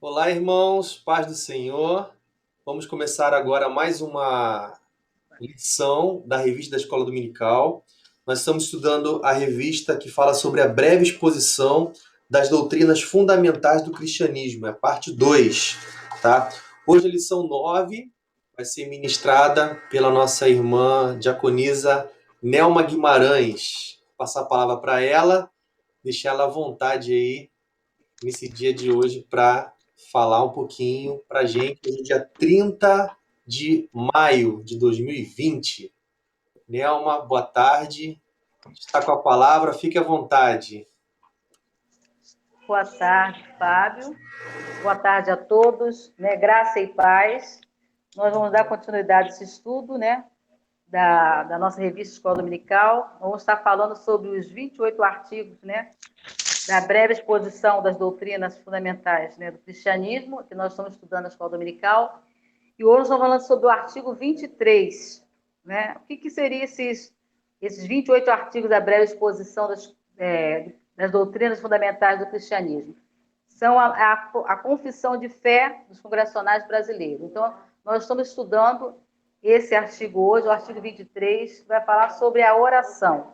Olá, irmãos, paz do Senhor. Vamos começar agora mais uma lição da revista da Escola Dominical. Nós estamos estudando a revista que fala sobre a breve exposição das doutrinas fundamentais do cristianismo, é a parte 2, tá? Hoje a lição 9 vai ser ministrada pela nossa irmã diaconisa Nelma Guimarães. Vou passar a palavra para ela, deixar ela à vontade aí nesse dia de hoje para falar um pouquinho para a gente, no dia 30 de maio de 2020. Nelma, boa tarde. Está com a palavra, fique à vontade. Boa tarde, Fábio. Boa tarde a todos, né? Graça e paz. Nós vamos dar continuidade a esse estudo, né? Da nossa revista Escola Dominical. Vamos estar falando sobre os 28 artigos, né? Da breve exposição das doutrinas fundamentais, né? Do cristianismo, que nós estamos estudando na Escola Dominical. E hoje nós estamos falando sobre o artigo 23, né? O que seriam esses 28 artigos da breve exposição das doutrinas fundamentais do cristianismo? São a confissão de fé dos congregacionais brasileiros. Então, nós estamos estudando esse artigo hoje, o artigo 23, que vai falar sobre a oração.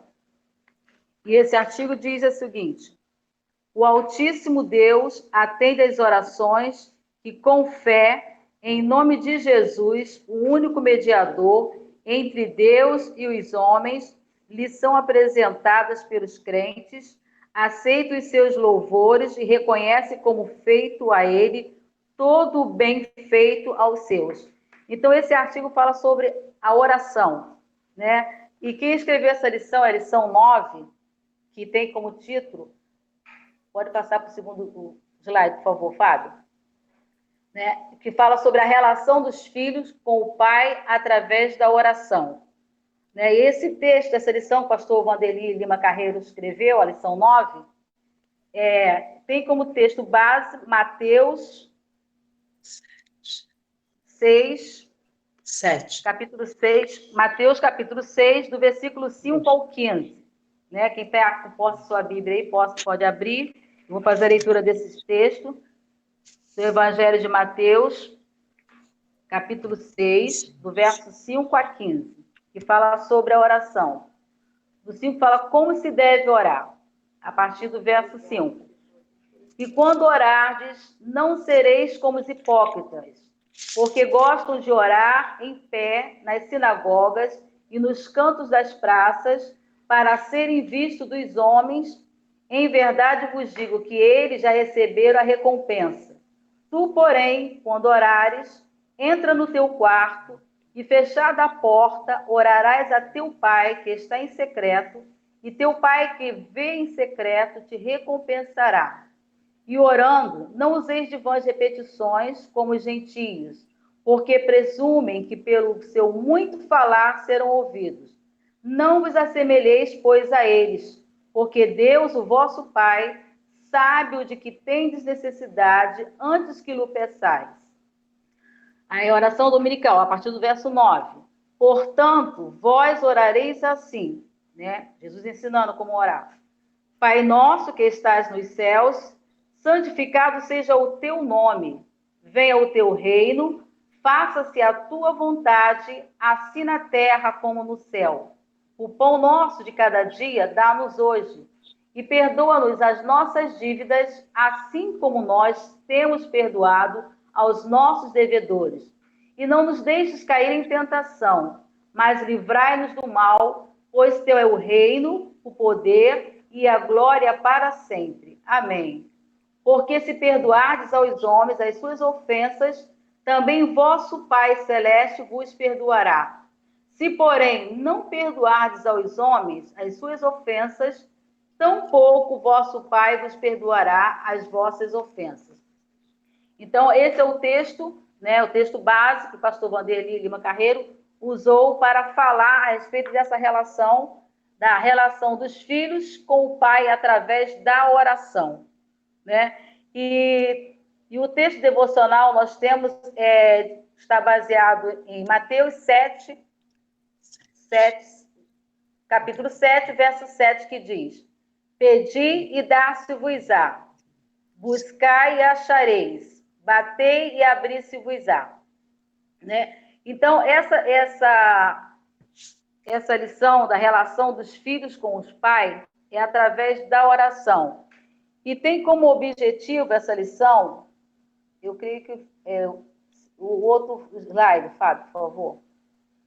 E esse artigo diz o seguinte: o Altíssimo Deus atende às orações que, com fé, em nome de Jesus, o único mediador entre Deus e os homens, lhe são apresentadas pelos crentes, aceita os seus louvores e reconhece como feito a ele todo o bem feito aos seus. Então, esse artigo fala sobre a oração, né? E quem escreveu essa lição é a lição 9, que tem como título... Pode passar para o segundo slide, por favor, Fábio. Né? Que fala sobre a relação dos filhos com o pai através da oração. Né? E esse texto, essa lição que o pastor Vanderly Lima Carreiro escreveu, a lição 9, tem como texto base Mateus 6, 7. Capítulo 6, Mateus capítulo 6, do versículo 5 ao 15. Né? Quem está com posse de sua Bíblia aí, pode abrir. Vou fazer a leitura desses textos. Do Evangelho de Mateus, capítulo 6, do verso 5 a 15, que fala sobre a oração. Do 5 fala como se deve orar, a partir do verso 5. E quando orardes, não sereis como os hipócritas, porque gostam de orar em pé nas sinagogas e nos cantos das praças, para serem vistos dos homens. Em verdade vos digo que eles já receberam a recompensa. Tu, porém, quando orares, entra no teu quarto e, fechada a porta, orarás a teu pai que está em secreto, e teu pai que vê em secreto te recompensará. E orando, não useis de vãs repetições como os gentios, porque presumem que pelo seu muito falar serão ouvidos. Não vos assemelheis, pois, a eles, porque Deus, o vosso Pai, sabe o de que tendes necessidade antes que lhe peçais. Aí, oração dominical, a partir do verso 9. Portanto, vós orareis assim, né? Jesus ensinando como orar. Pai nosso que estás nos céus, santificado seja o teu nome. Venha o teu reino, faça-se a tua vontade, assim na terra como no céu. O pão nosso de cada dia dá-nos hoje, e perdoa-nos as nossas dívidas, assim como nós temos perdoado aos nossos devedores. E não nos deixes cair em tentação, mas livrai-nos do mal, pois teu é o reino, o poder e a glória para sempre. Amém. Porque se perdoardes aos homens as suas ofensas, também vosso Pai Celeste vos perdoará. Se, porém, não perdoardes aos homens as suas ofensas, tampouco vosso Pai vos perdoará as vossas ofensas. Então, esse é o texto, né, o texto básico que o pastor Vanderly Lima Carreiro usou para falar a respeito dessa relação, da relação dos filhos com o pai através da oração. Né? E o texto devocional nós temos, está baseado em Mateus 7, capítulo 7, verso 7, que diz: Pedi e dar-se-vos-á, buscai e achareis, batei e abri-se-vos-á. Né? Então, essa lição da relação dos filhos com os pais é através da oração. E tem como objetivo essa lição, eu creio que o outro slide, Fábio, por favor.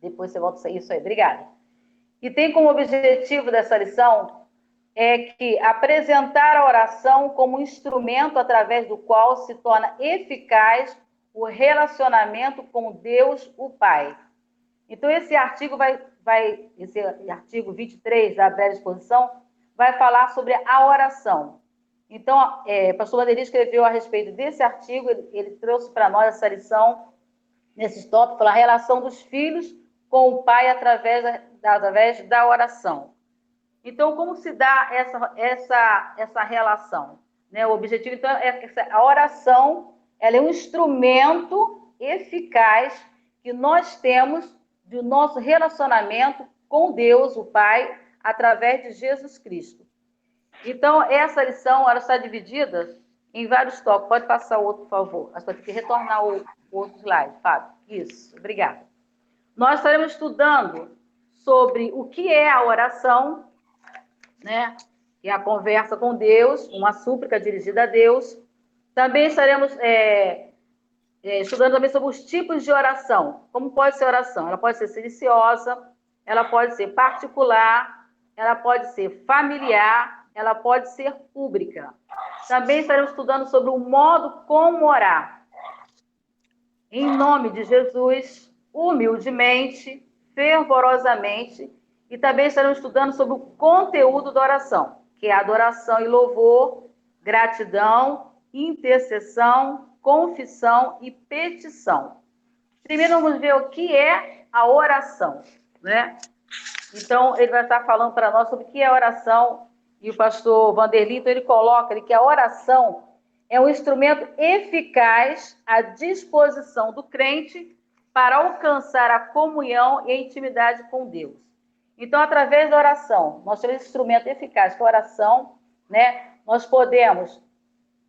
Depois você volta a isso aí, obrigada. E tem como objetivo dessa lição que apresentar a oração como um instrumento através do qual se torna eficaz o relacionamento com Deus, o Pai. Então, esse artigo esse artigo 23 da breve exposição, vai falar sobre a oração. Então, o pastor Vanderlei escreveu a respeito desse artigo, ele trouxe para nós essa lição, nesses tópicos, falar a relação dos filhos com o pai através da oração. Então, como se dá essa relação? Né? O objetivo, então, é que a oração ela é um instrumento eficaz que nós temos do nosso relacionamento com Deus, o Pai, através de Jesus Cristo. Então, essa lição ela está dividida em vários tópicos. Pode passar o outro, por favor. Nós vamos ter que retornar o outro slide, Fábio. Isso, obrigada. Nós estaremos estudando sobre o que é a oração, né? Que é a conversa com Deus, uma súplica dirigida a Deus. Também estaremos estudando também sobre os tipos de oração. Como pode ser oração? Ela pode ser silenciosa, ela pode ser particular, ela pode ser familiar, ela pode ser pública. Também estaremos estudando sobre o modo como orar. Em nome de Jesus, humildemente, fervorosamente, e também estaremos estudando sobre o conteúdo da oração, que é adoração e louvor, gratidão, intercessão, confissão e petição. Primeiro vamos ver o que é a oração, né? Então, ele vai estar falando para nós sobre o que é a oração, e o pastor Vanderlei, então, ele coloca que a oração é um instrumento eficaz à disposição do crente para alcançar a comunhão e a intimidade com Deus. Então, através da oração, nós temos esse instrumento eficaz, que é a oração, né? Nós podemos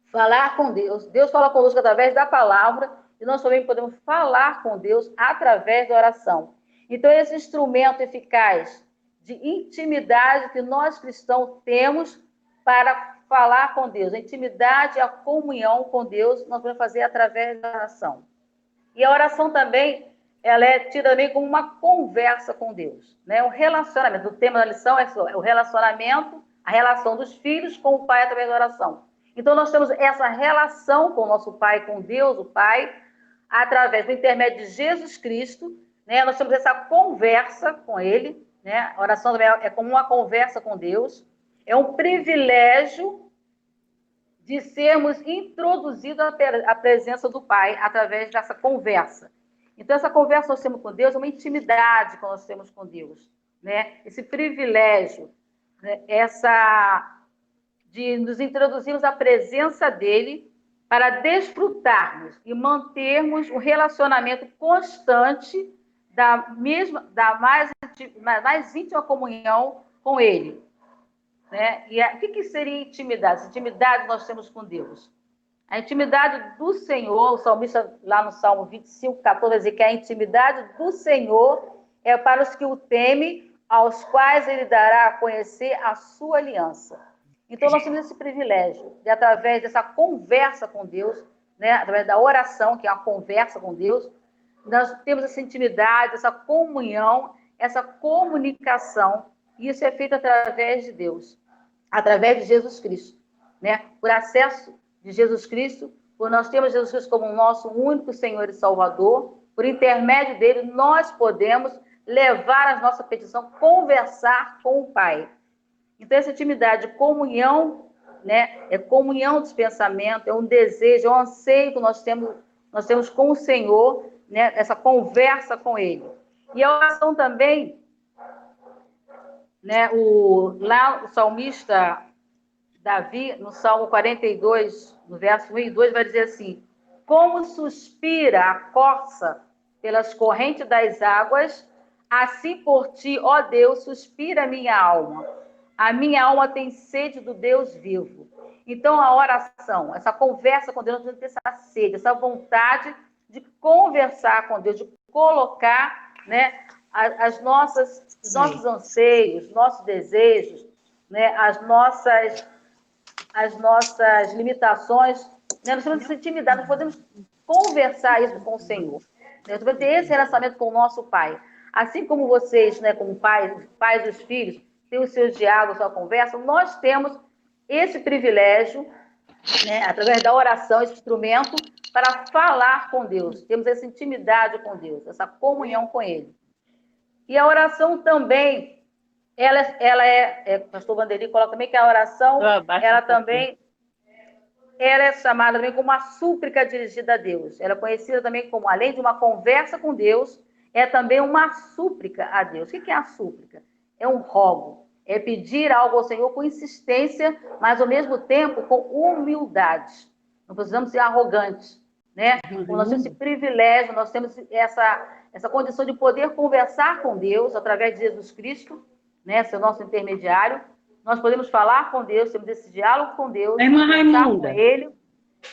falar com Deus. Deus fala conosco através da palavra e nós também podemos falar com Deus através da oração. Então, esse instrumento eficaz de intimidade que nós cristãos temos para falar com Deus, a intimidade, a comunhão com Deus, nós vamos fazer através da oração. E a oração também, ela é tida também como uma conversa com Deus, né? Um relacionamento. O tema da lição é o relacionamento, a relação dos filhos com o Pai através da oração. Então, nós temos essa relação com o nosso Pai, com Deus, o Pai, através do intermédio de Jesus Cristo, né? Nós temos essa conversa com Ele, né? A oração também é como uma conversa com Deus. É um privilégio de sermos introduzidos à presença do Pai através dessa conversa. Então, essa conversa que nós temos com Deus é uma intimidade que nós temos com Deus, né? Esse privilégio, né? De nos introduzirmos à presença dele para desfrutarmos e mantermos um relacionamento constante da mais íntima comunhão com ele. Né? E o que seria intimidade? Intimidade nós temos com Deus. A intimidade do Senhor, o salmista lá no Salmo 25, 14, diz que a intimidade do Senhor é para os que o temem, aos quais ele dará a conhecer a sua aliança. Então, nós temos esse privilégio de, através dessa conversa com Deus, né, através da oração, que é uma conversa com Deus, nós temos essa intimidade, essa comunhão, essa comunicação, e isso é feito através de Deus, através de Jesus Cristo, né? Por acesso de Jesus Cristo, por nós temos Jesus Cristo como o nosso único Senhor e Salvador, por intermédio dele, nós podemos levar a nossa petição, conversar com o Pai. Então, essa intimidade, comunhão, né? É comunhão dos pensamentos, é um desejo, é um anseio que nós temos com o Senhor, né? Essa conversa com Ele. E a oração também, né? Lá o salmista Davi, no Salmo 42, no verso 1 e 2, vai dizer assim: como suspira a corça pelas correntes das águas, assim por ti, ó Deus, suspira a minha alma. A minha alma tem sede do Deus vivo. Então, a oração, essa conversa com Deus, nós temos que ter essa sede, essa vontade de conversar com Deus, de colocar, né, os nossos anseios, nossos desejos, né, as nossas limitações, né? Nós temos essa intimidade, nós podemos conversar isso com o Senhor. Nós temos que ter esse relacionamento com o nosso Pai. Assim como vocês, né, como pais dos filhos, têm os seus diálogos, a sua conversa, nós temos esse privilégio, né, através da oração, esse instrumento, para falar com Deus. Temos essa intimidade com Deus, essa comunhão com Ele. E a oração também, pastor Vandeli coloca também que a oração, ela também, ela é chamada também como uma súplica dirigida a Deus. Ela é conhecida também como, além de uma conversa com Deus, é também uma súplica a Deus. O que é a súplica? É um rogo, é pedir algo ao Senhor com insistência, mas ao mesmo tempo com humildade. Não precisamos ser arrogantes, né? Nós temos esse privilégio, nós temos essa condição de poder conversar com Deus através de Jesus Cristo, né? Ser nosso intermediário. Nós podemos falar com Deus, temos esse diálogo com Deus, conversar com Ele.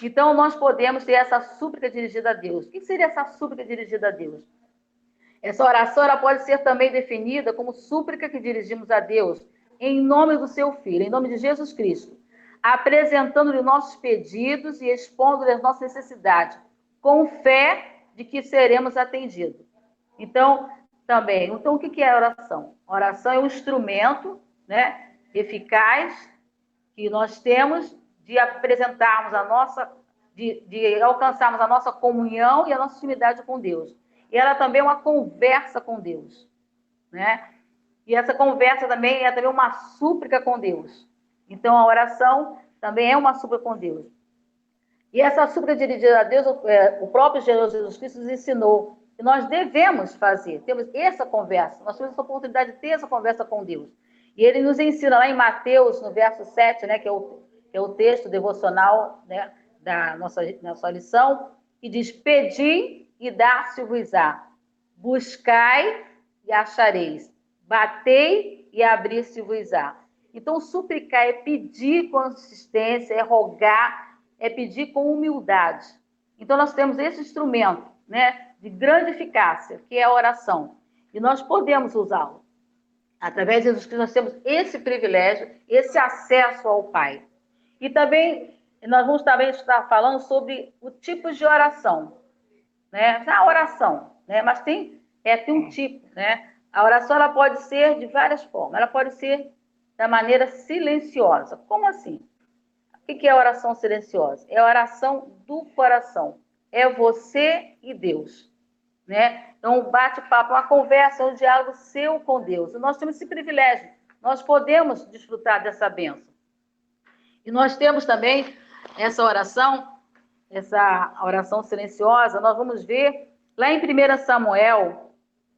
Então, nós podemos ter essa súplica dirigida a Deus. O que seria essa súplica dirigida a Deus? Essa oração ela pode ser também definida como súplica que dirigimos a Deus em nome do seu Filho, em nome de Jesus Cristo, apresentando-lhe nossos pedidos e expondo-lhe as nossas necessidades, com fé de que seremos atendidos. Então, o que é a oração? A oração é um instrumento, né, eficaz que nós temos de apresentarmos de alcançarmos a nossa comunhão e a nossa intimidade com Deus. E ela também é uma conversa com Deus, né? E essa conversa também é também uma súplica com Deus. Então, a oração também é uma súplica com Deus. E essa súplica dirigida a Deus, o próprio Jesus Cristo nos ensinou que nós devemos fazer, temos essa conversa, nós temos essa oportunidade de ter essa conversa com Deus. E ele nos ensina lá em Mateus, no verso 7, né, que é o texto devocional, né, da nossa lição, que diz: pedi e dar-se-vos-á, buscai e achareis, batei e abrir-se-vos-á. Então, suplicar é pedir com insistência, é rogar, é pedir com humildade. Então, nós temos esse instrumento, né, de grande eficácia, que é a oração. E nós podemos usá-lo. Através de Jesus Cristo, nós temos esse privilégio, esse acesso ao Pai. E também, nós vamos também estar falando sobre o tipo de oração. Né? A oração, né? Mas tem um tipo, né? A oração ela pode ser de várias formas. Ela pode ser da maneira silenciosa. Como assim? O que é a oração silenciosa? É a oração do coração. É você e Deus, né? Então, um bate-papo, uma conversa, um diálogo seu com Deus. E nós temos esse privilégio. Nós podemos desfrutar dessa bênção. E nós temos também essa oração silenciosa, nós vamos ver lá em 1 Samuel,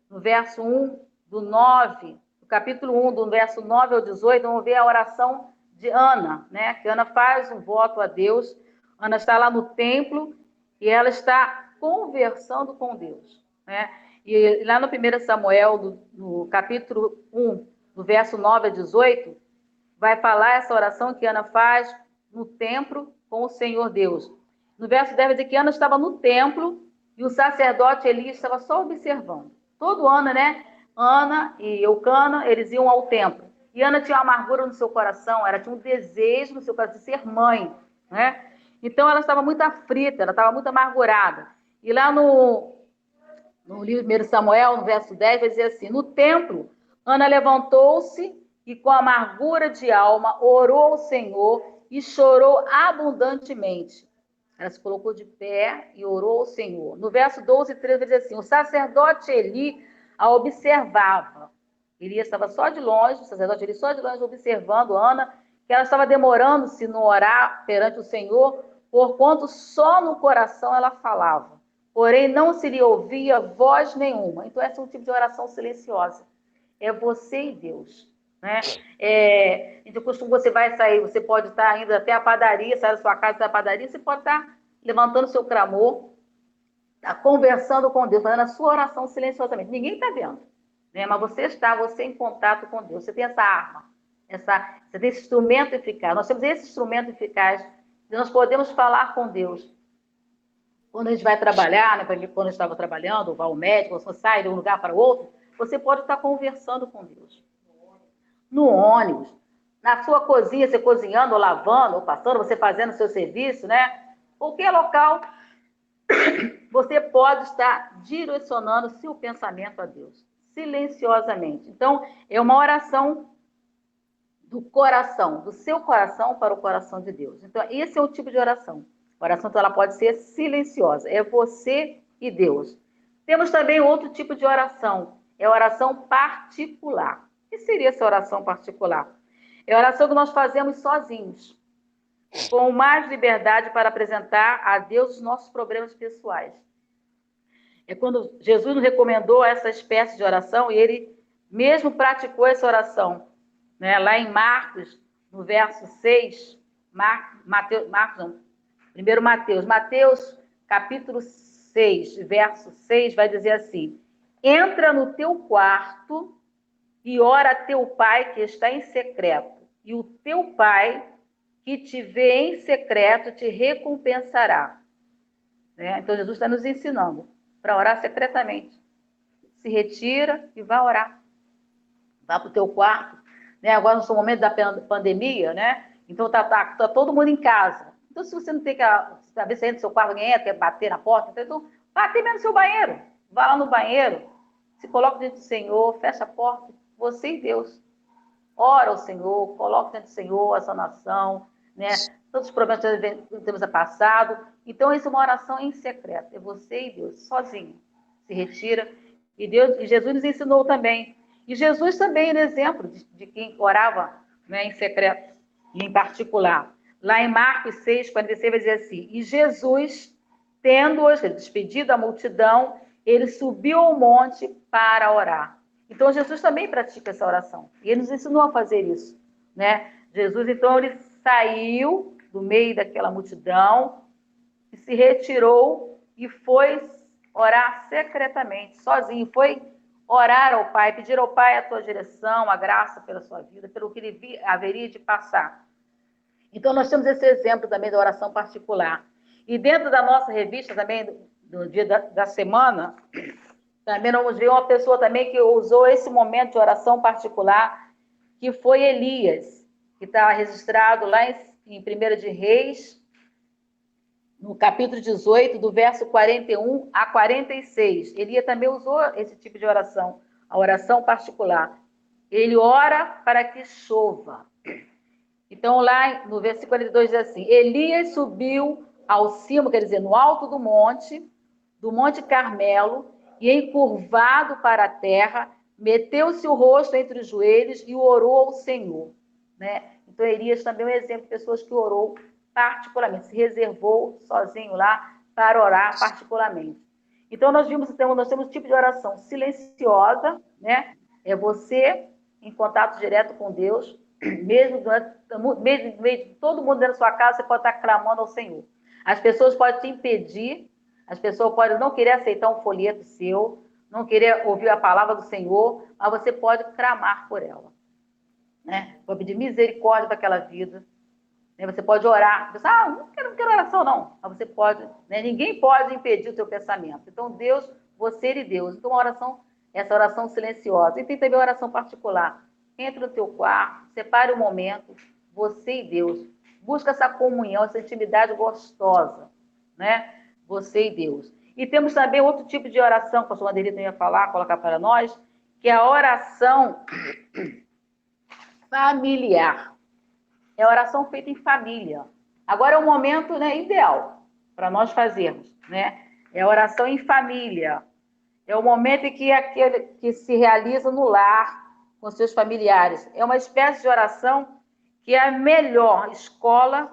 no verso 1, do capítulo 1, do verso 9 ao 18, vamos ver a oração de Ana, né? Que Ana faz um voto a Deus. Ana está lá no templo e ela está conversando com Deus, né? E lá no 1 Samuel, no capítulo 1, do verso 9 a 18, vai falar essa oração que Ana faz no templo com o Senhor Deus. No verso 10 vai dizer que Ana estava no templo e o sacerdote Eli estava só observando. Todo ano, né? Ana e Eucana, eles iam ao templo. E Ana tinha uma amargura no seu coração, ela tinha um desejo no seu coração de ser mãe, né? Então ela estava muito aflita, ela estava muito amargurada. E lá no livro de 1 Samuel, no verso 10, vai dizer assim: no templo, Ana levantou-se e com amargura de alma orou ao Senhor e chorou abundantemente. Ela se colocou de pé e orou ao Senhor. No verso 12 e 13, vai dizer assim: o sacerdote Eli a observava. Eli estava só de longe, o sacerdote Eli só de longe observando Ana, que ela estava demorando-se no orar perante o Senhor, porquanto só no coração ela falava. Porém, não se lhe ouvia voz nenhuma. Então, esse é um tipo de oração silenciosa. É você e Deus. Né? Então, você vai sair, você pode estar indo até a padaria, sair da sua casa até a padaria, você pode estar levantando seu clamor, tá conversando com Deus, fazendo a sua oração silenciosamente. Ninguém está vendo, né? Mas você em contato com Deus, você tem essa arma, esse instrumento eficaz. Nós temos esse instrumento eficaz e nós podemos falar com Deus. Quando a gente vai trabalhar, né, quando eu estava trabalhando, ou vai ao médico, ou você sai de um lugar para o outro, você pode estar conversando com Deus. No ônibus, na sua cozinha, você cozinhando, ou lavando, ou passando, você fazendo o seu serviço, né? Qualquer local, você pode estar direcionando o seu pensamento a Deus, silenciosamente. Então, é uma oração do coração, do seu coração para o coração de Deus. Então, esse é o tipo de oração. A oração, então, ela pode ser silenciosa. É você e Deus. Temos também outro tipo de oração. É a oração particular. O que seria essa oração particular? É a oração que nós fazemos sozinhos, com mais liberdade para apresentar a Deus os nossos problemas pessoais. É quando Jesus nos recomendou essa espécie de oração e ele mesmo praticou essa oração, né? Lá em Marcos, no verso 6, Mateus, capítulo 6, verso 6, vai dizer assim: entra no teu quarto e ora a teu pai que está em secreto, e o teu pai que te vê em secreto te recompensará. Né? Então, Jesus está nos ensinando para orar secretamente. Se retira e vai orar. Vá para o teu quarto. Né? Agora, no momento da pandemia, né? Então, tá todo mundo em casa. Então, se você não tem que saber se entra no seu quarto, alguém entra, quer bater na porta, então, bate mesmo no seu banheiro. Vá lá no banheiro, se coloca diante do Senhor, fecha a porta, você e Deus. Ora ao Senhor, coloca diante do Senhor a sua nação, né? Todos os problemas que temos passado. Então, isso é uma oração em secreto. É você e Deus, sozinho. Se retira. E Jesus nos ensinou também. E Jesus também é exemplo de quem orava, né, em secreto e em particular. Lá em Marcos 6, 46, vai dizer assim: e Jesus, tendo-os despedido a multidão, ele subiu ao monte para orar. Então, Jesus também pratica essa oração. E ele nos ensinou a fazer isso, né? Jesus, então, ele saiu do meio daquela multidão e se retirou e foi orar secretamente, sozinho. Foi orar ao Pai, pedir ao Pai a tua direção, a graça pela sua vida, pelo que ele haveria de passar. Então, nós temos esse exemplo também da oração particular. E dentro da nossa revista também, do dia da semana, também vamos ver uma pessoa também que usou esse momento de oração particular, que foi Elias, que está registrado lá em 1 de Reis, no capítulo 18, do verso 41 a 46. Elias também usou esse tipo de oração, a oração particular. Ele ora para que chova. Então, lá no versículo 42 diz assim: Elias subiu ao cimo, quer dizer, no alto do Monte Carmelo, e encurvado para a terra, meteu-se o rosto entre os joelhos e orou ao Senhor. Né? Então, Elias também é um exemplo de pessoas que orou particularmente, se reservou sozinho lá para orar particularmente. Então, nós temos um tipo de oração silenciosa, né? É você em contato direto com Deus, mesmo no meio de todo mundo dentro da sua casa, você pode estar clamando ao Senhor. As pessoas podem te impedir, as pessoas podem não querer aceitar um folheto seu, não querer ouvir a palavra do Senhor, mas você pode clamar por ela. Né? Pode pedir misericórdia para aquela vida. Né? Você pode orar. Você, não quero oração, não. Mas você pode, né? Ninguém pode impedir o teu pensamento. Então, Deus, você e Deus. Então, essa oração silenciosa. E tem também a oração particular. Entre no teu quarto, separe um momento, você e Deus. Busca essa comunhão, essa intimidade gostosa, né? Você e Deus. E temos também outro tipo de oração, que o pastor Mandelito ia falar, colocar para nós, que é a oração familiar. É a oração feita em família. Agora é o momento, né, ideal para nós fazermos, né? É a oração em família. É o momento em que aquele que se realiza no lar, com seus familiares. É uma espécie de oração que é a melhor escola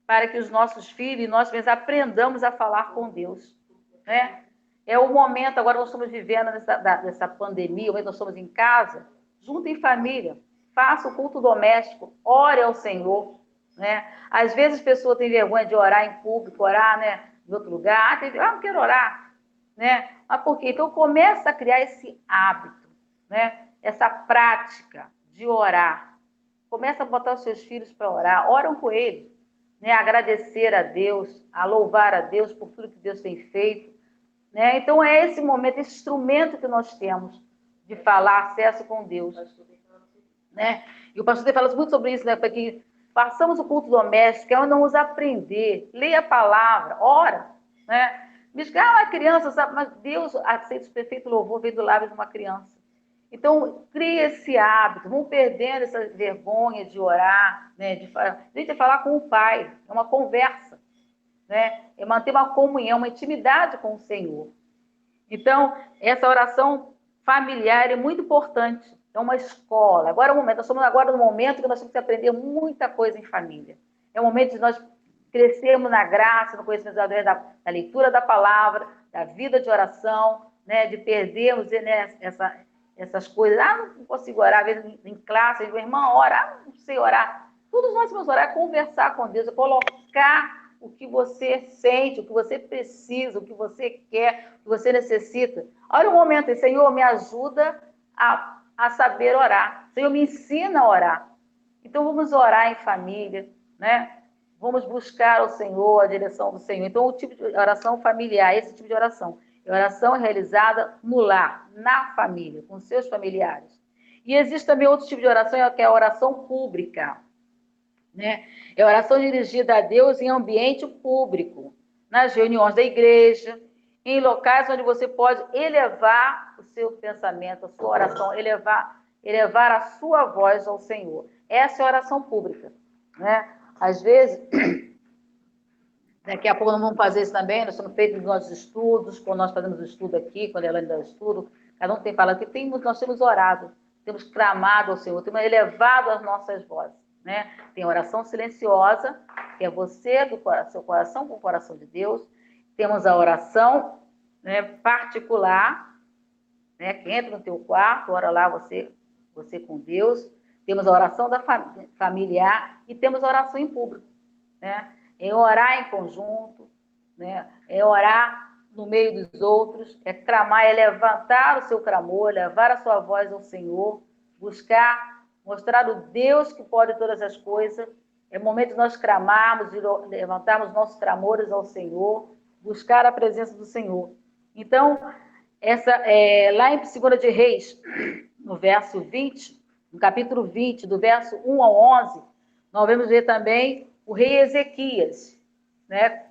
para que os nossos filhos e nós mesmos aprendamos a falar com Deus. Né? É o momento, agora nós estamos vivendo nessa pandemia, nós estamos em casa, junto em família, faça o culto doméstico, ore ao Senhor. Né? Às vezes as pessoas têm vergonha de orar em público, orar, né, em outro lugar, não quero orar. Né? Mas por quê? Então começa a criar esse hábito, né? Essa prática de orar. Começa a botar os seus filhos para orar, oram com eles, né? Agradecer a Deus, a louvar a Deus por tudo que Deus tem feito, né? Então é esse momento, esse instrumento que nós temos de falar acesso com Deus, né? E o pastor tem falado muito sobre isso, né? Para que façamos o culto doméstico, é onde vamos aprender, leia a palavra, ora, né? Diz que uma criança, sabe, mas Deus aceita o perfeito louvor, vem do lábio de uma criança. Então, cria esse hábito, vamos perdendo essa vergonha de orar, né? De falar com o Pai, é uma conversa, né? É manter uma comunhão, uma intimidade com o Senhor. Então, essa oração familiar é muito importante, é uma escola. Agora é o momento, nós estamos agora no momento que nós temos que aprender muita coisa em família. É o momento de nós crescermos na graça, no conhecimento da leitura da palavra, da vida de oração, né? De perdermos, né, essas coisas. Não consigo orar, às vezes em classe, meu irmão ora, não sei orar. Todos nós vamos orar, é conversar com Deus, é colocar o que você sente, o que você precisa, o que você quer, o que você necessita. Olha o momento, Senhor, me ajuda a saber orar. Senhor, me ensina a orar. Então, vamos orar em família, né? Vamos buscar ao Senhor, a direção do Senhor. Então, o tipo de oração familiar, esse tipo de oração. A oração é realizada no lar, na família, com seus familiares. E existe também outro tipo de oração, que é a oração pública, né? É oração dirigida a Deus em ambiente público, nas reuniões da igreja, em locais onde você pode elevar o seu pensamento, a sua oração, elevar a sua voz ao Senhor. Essa é a oração pública, né? Às vezes, daqui a pouco nós vamos fazer isso também, nós estamos feitos nos nossos estudos, quando nós fazemos o estudo aqui, quando ela ainda estuda, cada um tem falado que nós temos orado, temos clamado ao Senhor, temos elevado as nossas vozes, né? Tem oração silenciosa, que é você, seu coração com o coração de Deus. Temos a oração, né, particular, né, que entra no teu quarto, ora lá você com Deus. Temos a oração familiar e temos a oração em público, né? É orar em conjunto, né? É orar no meio dos outros, é clamar, é levantar o seu clamor, levar a sua voz ao Senhor, buscar, mostrar o Deus que pode todas as coisas. É momento de nós clamarmos, de levantarmos nossos clamores ao Senhor, buscar a presença do Senhor. Então, lá em 2 de Reis, no verso 20, no capítulo 20, do verso 1 ao 11, nós vamos ver também o rei Ezequias, né?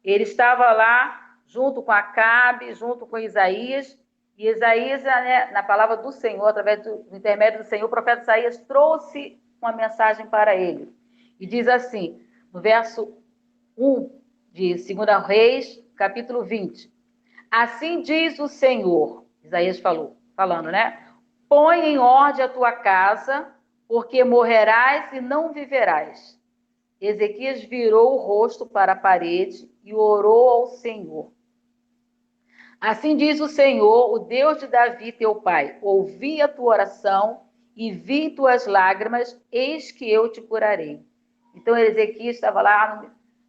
Ele estava lá junto com Acabe, junto com Isaías, e Isaías, né, na palavra do Senhor, através do intermédio do Senhor, o profeta Isaías trouxe uma mensagem para ele. E diz assim, no verso 1 de 2 Reis, capítulo 20. Assim diz o Senhor, Isaías falando, né? Põe em ordem a tua casa, porque morrerás e não viverás. Ezequias virou o rosto para a parede e orou ao Senhor. Assim diz o Senhor, o Deus de Davi, teu pai: ouvi a tua oração e vi tuas lágrimas, eis que eu te curarei. Então, Ezequias estava lá,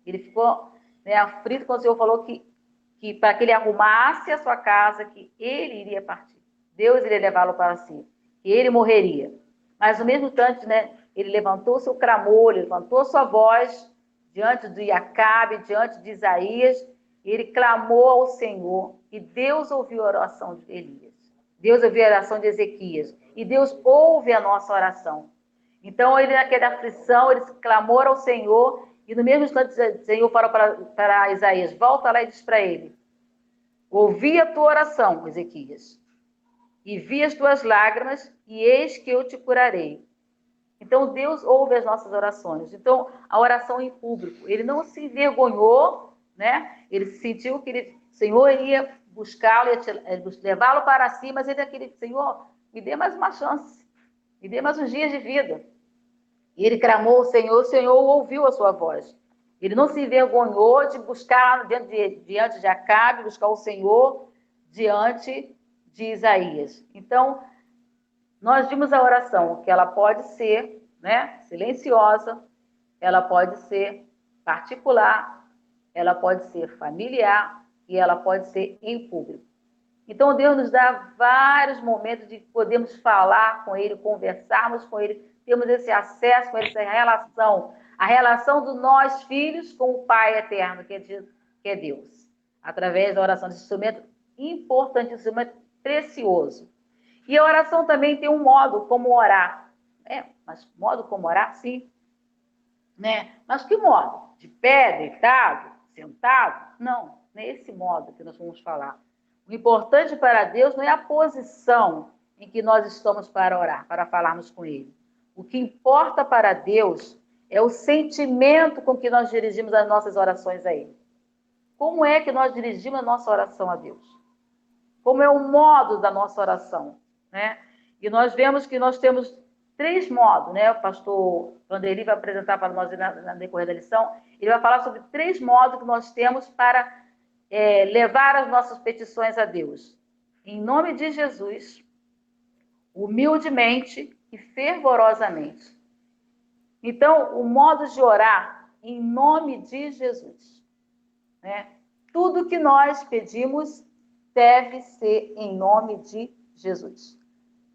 ele ficou, né, aflito quando o Senhor falou que para que ele arrumasse a sua casa, que ele iria partir. Deus iria levá-lo para si, que ele morreria. Mas, no mesmo tanto, né, ele levantou seu clamor, ele levantou sua voz diante de Acabe, diante de Isaías, e ele clamou ao Senhor, e Deus ouviu a oração de Elias. Deus ouviu a oração de Ezequias, e Deus ouve a nossa oração. Então, ele naquela aflição, ele clamou ao Senhor, e no mesmo instante o Senhor falou para Isaías, volta lá e diz para ele, ouvi a tua oração, Ezequias, e vi as tuas lágrimas, e eis que eu te curarei. Então, Deus ouve as nossas orações. Então, a oração em público, ele não se envergonhou, né? Ele sentiu que o Senhor ia buscá-lo, ia levá-lo para si, mas ele aquele, Senhor, me dê mais uma chance, me dê mais uns dias de vida. E ele clamou ao Senhor, o Senhor ouviu a sua voz. Ele não se envergonhou de buscar diante de Acabe, buscar o Senhor diante de Isaías. Então, nós vimos a oração, que ela pode ser, né, silenciosa, ela pode ser particular, ela pode ser familiar e ela pode ser em público. Então, Deus nos dá vários momentos de podermos falar com Ele, conversarmos com Ele, temos esse acesso com essa relação, a relação do nós filhos com o Pai eterno, que é Deus, através da oração, desse instrumento importante, instrumento precioso. E a oração também tem um modo como orar. Mas modo como orar, sim. Né? Mas que modo? De pé, deitado, sentado? Não, não é esse modo que nós vamos falar. O importante para Deus não é a posição em que nós estamos para orar, para falarmos com Ele. O que importa para Deus é o sentimento com que nós dirigimos as nossas orações a Ele. Como é que nós dirigimos a nossa oração a Deus? Como é o modo da nossa oração, né? E nós vemos que nós temos 3 modos, né? O pastor Vanderly vai apresentar para nós na decorrer da lição. Ele vai falar sobre 3 modos que nós temos para levar as nossas petições a Deus. Em nome de Jesus, humildemente e fervorosamente. Então, o modo de orar em nome de Jesus, né? Tudo que nós pedimos deve ser em nome de Jesus.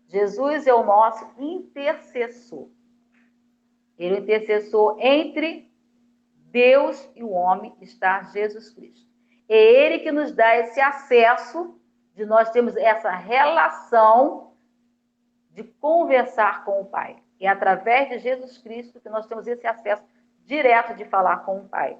Jesus é o nosso intercessor. Ele é o intercessor entre Deus e o homem, está Jesus Cristo. É Ele que nos dá esse acesso de nós termos essa relação de conversar com o Pai. É através de Jesus Cristo que nós temos esse acesso direto de falar com o Pai,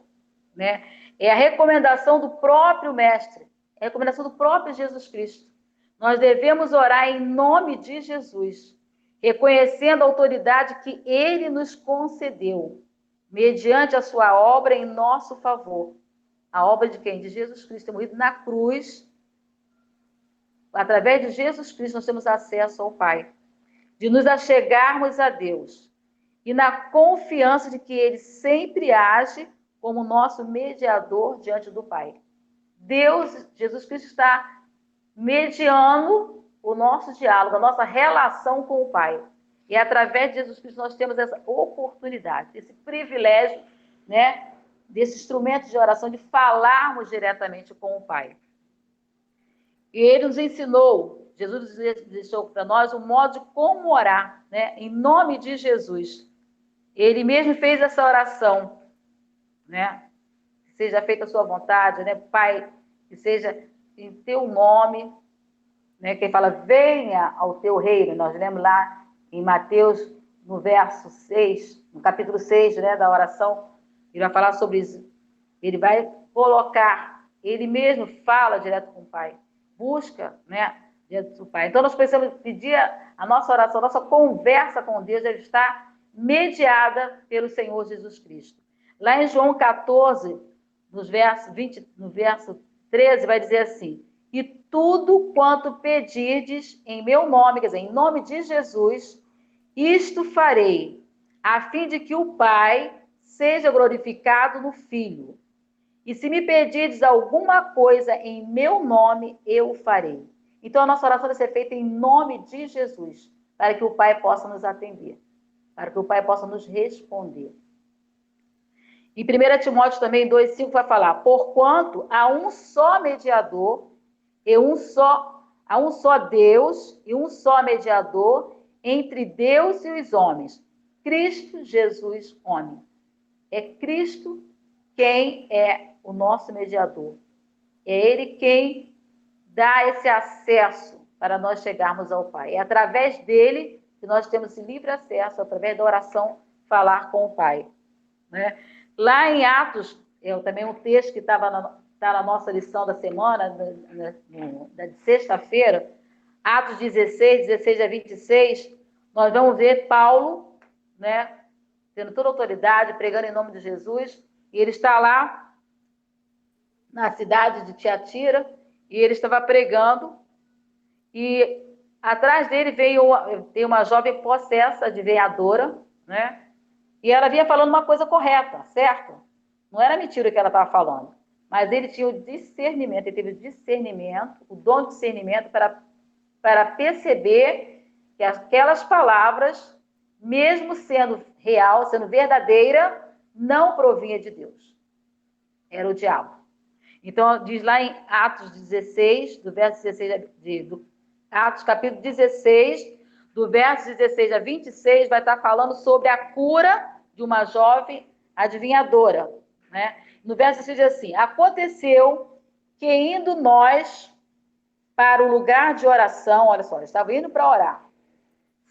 né? É a recomendação do próprio Mestre, é a recomendação do próprio Jesus Cristo. Nós devemos orar em nome de Jesus, reconhecendo a autoridade que Ele nos concedeu, mediante a sua obra em nosso favor. A obra de quem? De Jesus Cristo, ter morrido na cruz. Através de Jesus Cristo nós temos acesso ao Pai, de nos achegarmos a Deus, e na confiança de que Ele sempre age como nosso mediador diante do Pai. Deus, Jesus Cristo, está mediando o nosso diálogo, a nossa relação com o Pai. E através de Jesus Cristo nós temos essa oportunidade, esse privilégio, né, desse instrumento de oração, de falarmos diretamente com o Pai. E Ele nos ensinou, Jesus deixou para nós um modo de como orar, né, em nome de Jesus. Ele mesmo fez essa oração, né? Que seja feita a sua vontade, né, Pai, que seja em teu nome, né? Que ele fala, venha ao teu reino. Nós lemos lá em Mateus, no verso 6, no capítulo 6, né, da oração, ele vai falar sobre isso. Ele vai colocar, ele mesmo fala direto com o Pai, busca, né, direto do Pai. Então nós precisamos pedir a nossa oração, a nossa conversa com Deus deve estar mediada pelo Senhor Jesus Cristo. Lá em João 14, no verso 13, vai dizer assim, e tudo quanto pedirdes em meu nome, quer dizer, em nome de Jesus, isto farei, a fim de que o Pai seja glorificado no Filho. E se me pedirdes alguma coisa em meu nome, eu o farei. Então a nossa oração deve ser feita em nome de Jesus, para que o Pai possa nos atender, para que o Pai possa nos responder. Em 1 Timóteo também 2,5 vai falar, porquanto há um só mediador, há um só Deus e um só mediador entre Deus e os homens, Cristo Jesus, homem. É Cristo quem é o nosso mediador. É Ele quem dá esse acesso para nós chegarmos ao Pai. É através dele que nós temos esse livre acesso, através da oração, falar com o Pai, né? Lá em Atos, também um texto que está na nossa lição da semana, de sexta-feira, Atos 16 a 26, nós vamos ver Paulo, né, tendo toda a autoridade, pregando em nome de Jesus, e ele está lá na cidade de Tiatira, e ele estava pregando, e atrás dele tem uma jovem possessa, adivinhadora, né? E ela vinha falando uma coisa correta, certo? Não era mentira o que ela estava falando. Mas ele tinha o discernimento, ele teve o discernimento, o dom de discernimento para perceber que aquelas palavras, mesmo sendo real, sendo verdadeira, não provinha de Deus. Era o diabo. Então, diz lá em Atos 16, do verso 16, Atos capítulo 16, do verso 16 a 26, vai estar falando sobre a cura de uma jovem adivinhadora, né? No verso 16 diz assim: aconteceu que indo nós para o lugar de oração, olha só, eles estavam indo para orar,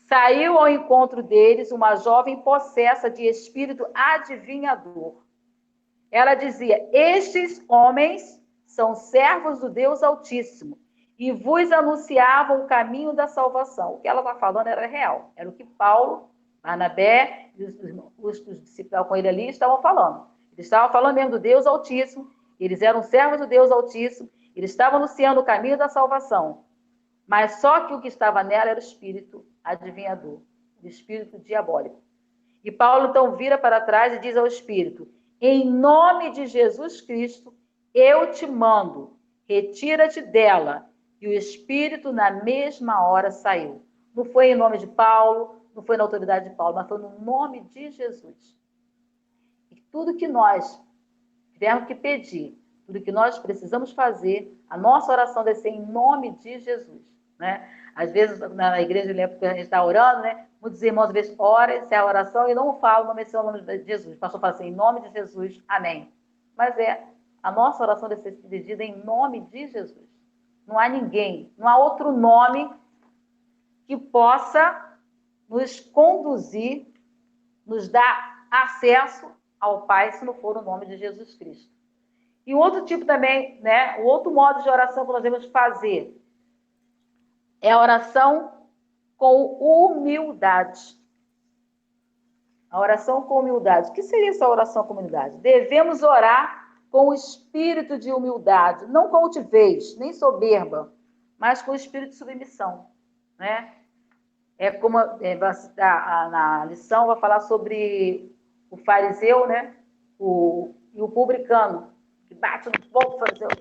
saiu ao encontro deles uma jovem possessa de espírito adivinhador. Ela dizia: estes homens são servos do Deus Altíssimo e vos anunciavam o caminho da salvação. O que ela está falando era real. Era o que Paulo, Barnabé e os discípulos com ele ali estavam falando. Eles estavam falando mesmo do Deus Altíssimo, eles eram servos do Deus Altíssimo, eles estavam anunciando o caminho da salvação. Mas só que o que estava nela era o espírito adivinhador, o espírito diabólico. E Paulo então vira para trás e diz ao espírito: em nome de Jesus Cristo, eu te mando, retira-te dela. E o espírito na mesma hora saiu. Não foi em nome de Paulo, não foi na autoridade de Paulo, mas foi no nome de Jesus. E tudo que nós tivermos que pedir, tudo que nós precisamos fazer, a nossa oração deve ser em nome de Jesus, né? Às vezes, na igreja, lembro que a gente está orando, né? Muitos irmãos, às vezes, oram, se é a oração, e não falam, não mencionam o nome de Jesus. O pastor fala assim, em nome de Jesus, amém. Mas a nossa oração deve ser pedida em nome de Jesus. Não há ninguém, não há outro nome que possa nos conduzir, nos dar acesso ao Pai, se não for o nome de Jesus Cristo. E um outro tipo também, né? O outro modo de oração que nós devemos fazer é a oração com humildade. A oração com humildade. O que seria essa oração com humildade? Devemos orar com o espírito de humildade, não com altivez, nem soberba, mas com o espírito de submissão, né? É como na lição vai falar sobre o fariseu, né? E o publicano, que bate no povo e fala: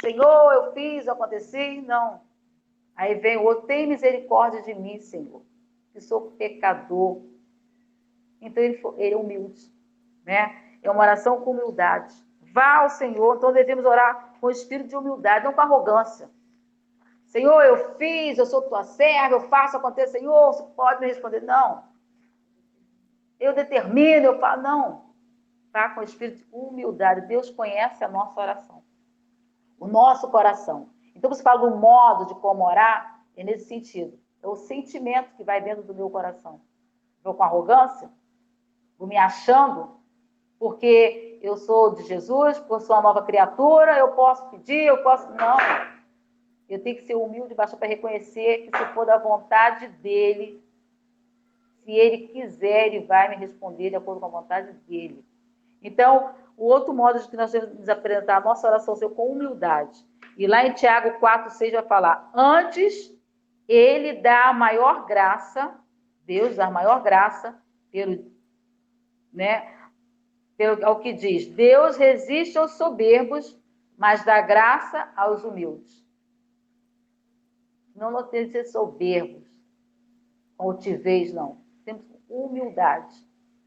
Senhor, eu fiz, eu aconteci. Não. Aí vem o outro: tem misericórdia de mim, Senhor, que sou pecador. Então ele é humilde, né? É uma oração com humildade. Vá ao Senhor. Então devemos orar com espírito de humildade, não com arrogância. Senhor, eu fiz, eu sou tua serva, eu faço acontecer. Senhor, você pode me responder? Não. Eu determino, eu falo. Não. Vá com espírito de humildade. Deus conhece a nossa oração, o nosso coração. Então, você fala do modo de como orar, é nesse sentido. É o sentimento que vai dentro do meu coração. Vou com arrogância? Vou me achando? Porque eu sou de Jesus, porque eu sou uma nova criatura, eu posso pedir, eu posso... Não. Eu tenho que ser humilde, basta para reconhecer que se for da vontade dele, se ele quiser, ele vai me responder de acordo com a vontade dele. Então, o outro modo de que nós devemos nos apresentar a nossa oração é com humildade. E lá em Tiago 4:6 vai falar: antes ele dá a maior graça, Deus dá a maior graça, ao que diz, Deus resiste aos soberbos, mas dá graça aos humildes. Não nós temos que ser soberbos, com altivez, não. Temos humildade,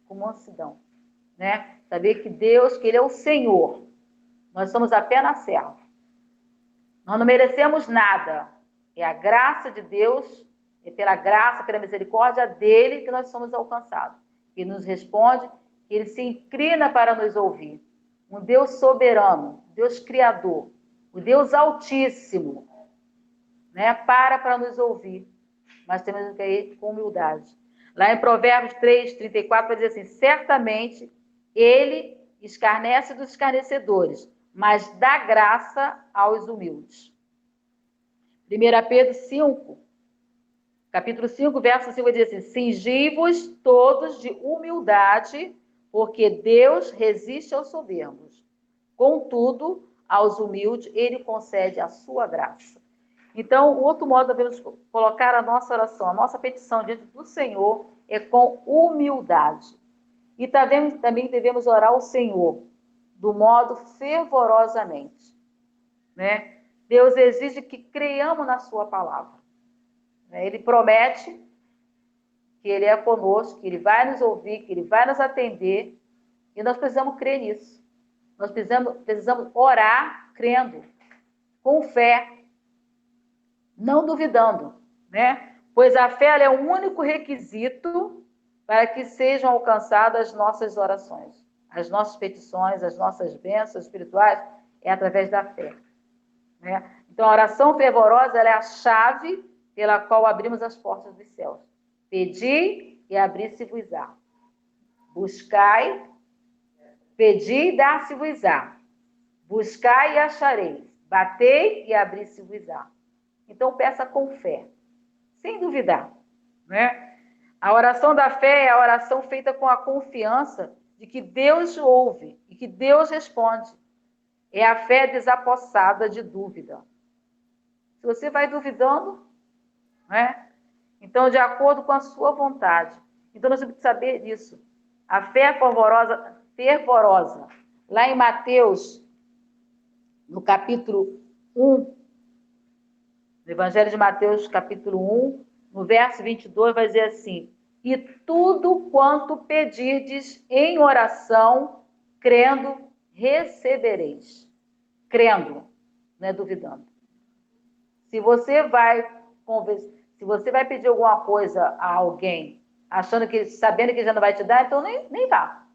com mansidão, né? Saber que Deus, que Ele é o Senhor. Nós somos apenas servos. Nós não merecemos nada. É a graça de Deus, é pela graça, pela misericórdia dele que nós somos alcançados. Ele nos responde, ele se inclina para nos ouvir. Um Deus soberano, Deus criador, o Deus altíssimo, né? Para nos ouvir. Mas temos que ir com humildade. Lá em Provérbios 3:34 vai dizer assim: certamente ele escarnece dos escarnecedores, mas dá graça aos humildes. 1 Pedro 5, capítulo 5, verso 5, vai dizer assim: cingi-vos todos de humildade, porque Deus resiste aos soberbos. Contudo, aos humildes, ele concede a sua graça. Então, o outro modo de devemos colocar a nossa oração, a nossa petição diante do Senhor é com humildade. E também devemos orar ao Senhor do modo fervorosamente, né? Deus exige que creiamos na sua palavra. Ele promete que ele é conosco, que ele vai nos ouvir, que ele vai nos atender, e nós precisamos crer nisso. Nós precisamos orar crendo, com fé, não duvidando, né? pois a fé ela é o único requisito para que sejam alcançadas as nossas orações. As nossas petições, as nossas bênçãos espirituais, é através da fé. Né? Então, a oração fervorosa ela é a chave pela qual abrimos as portas dos céus. Pedi e abrir-se-vos-á. Buscai, pedi e dar-se-vos-á. Buscai e achareis. Batei e abrir-se-vos-á. Então, peça com fé, sem duvidar. Né? A oração da fé é a oração feita com a confiança de que Deus ouve e que Deus responde. É a fé desapossada de dúvida. Se você vai duvidando, né? Então, de acordo com a sua vontade. Então, nós temos que saber disso. A fé fervorosa. Lá em Mateus, no capítulo 1, no Evangelho de Mateus, capítulo 1, no verso 22, vai dizer assim: e tudo quanto pedirdes em oração, crendo, recebereis. Crendo, não é duvidando. Se você vai pedir alguma coisa a alguém, sabendo que já não vai te dar, então nem vá.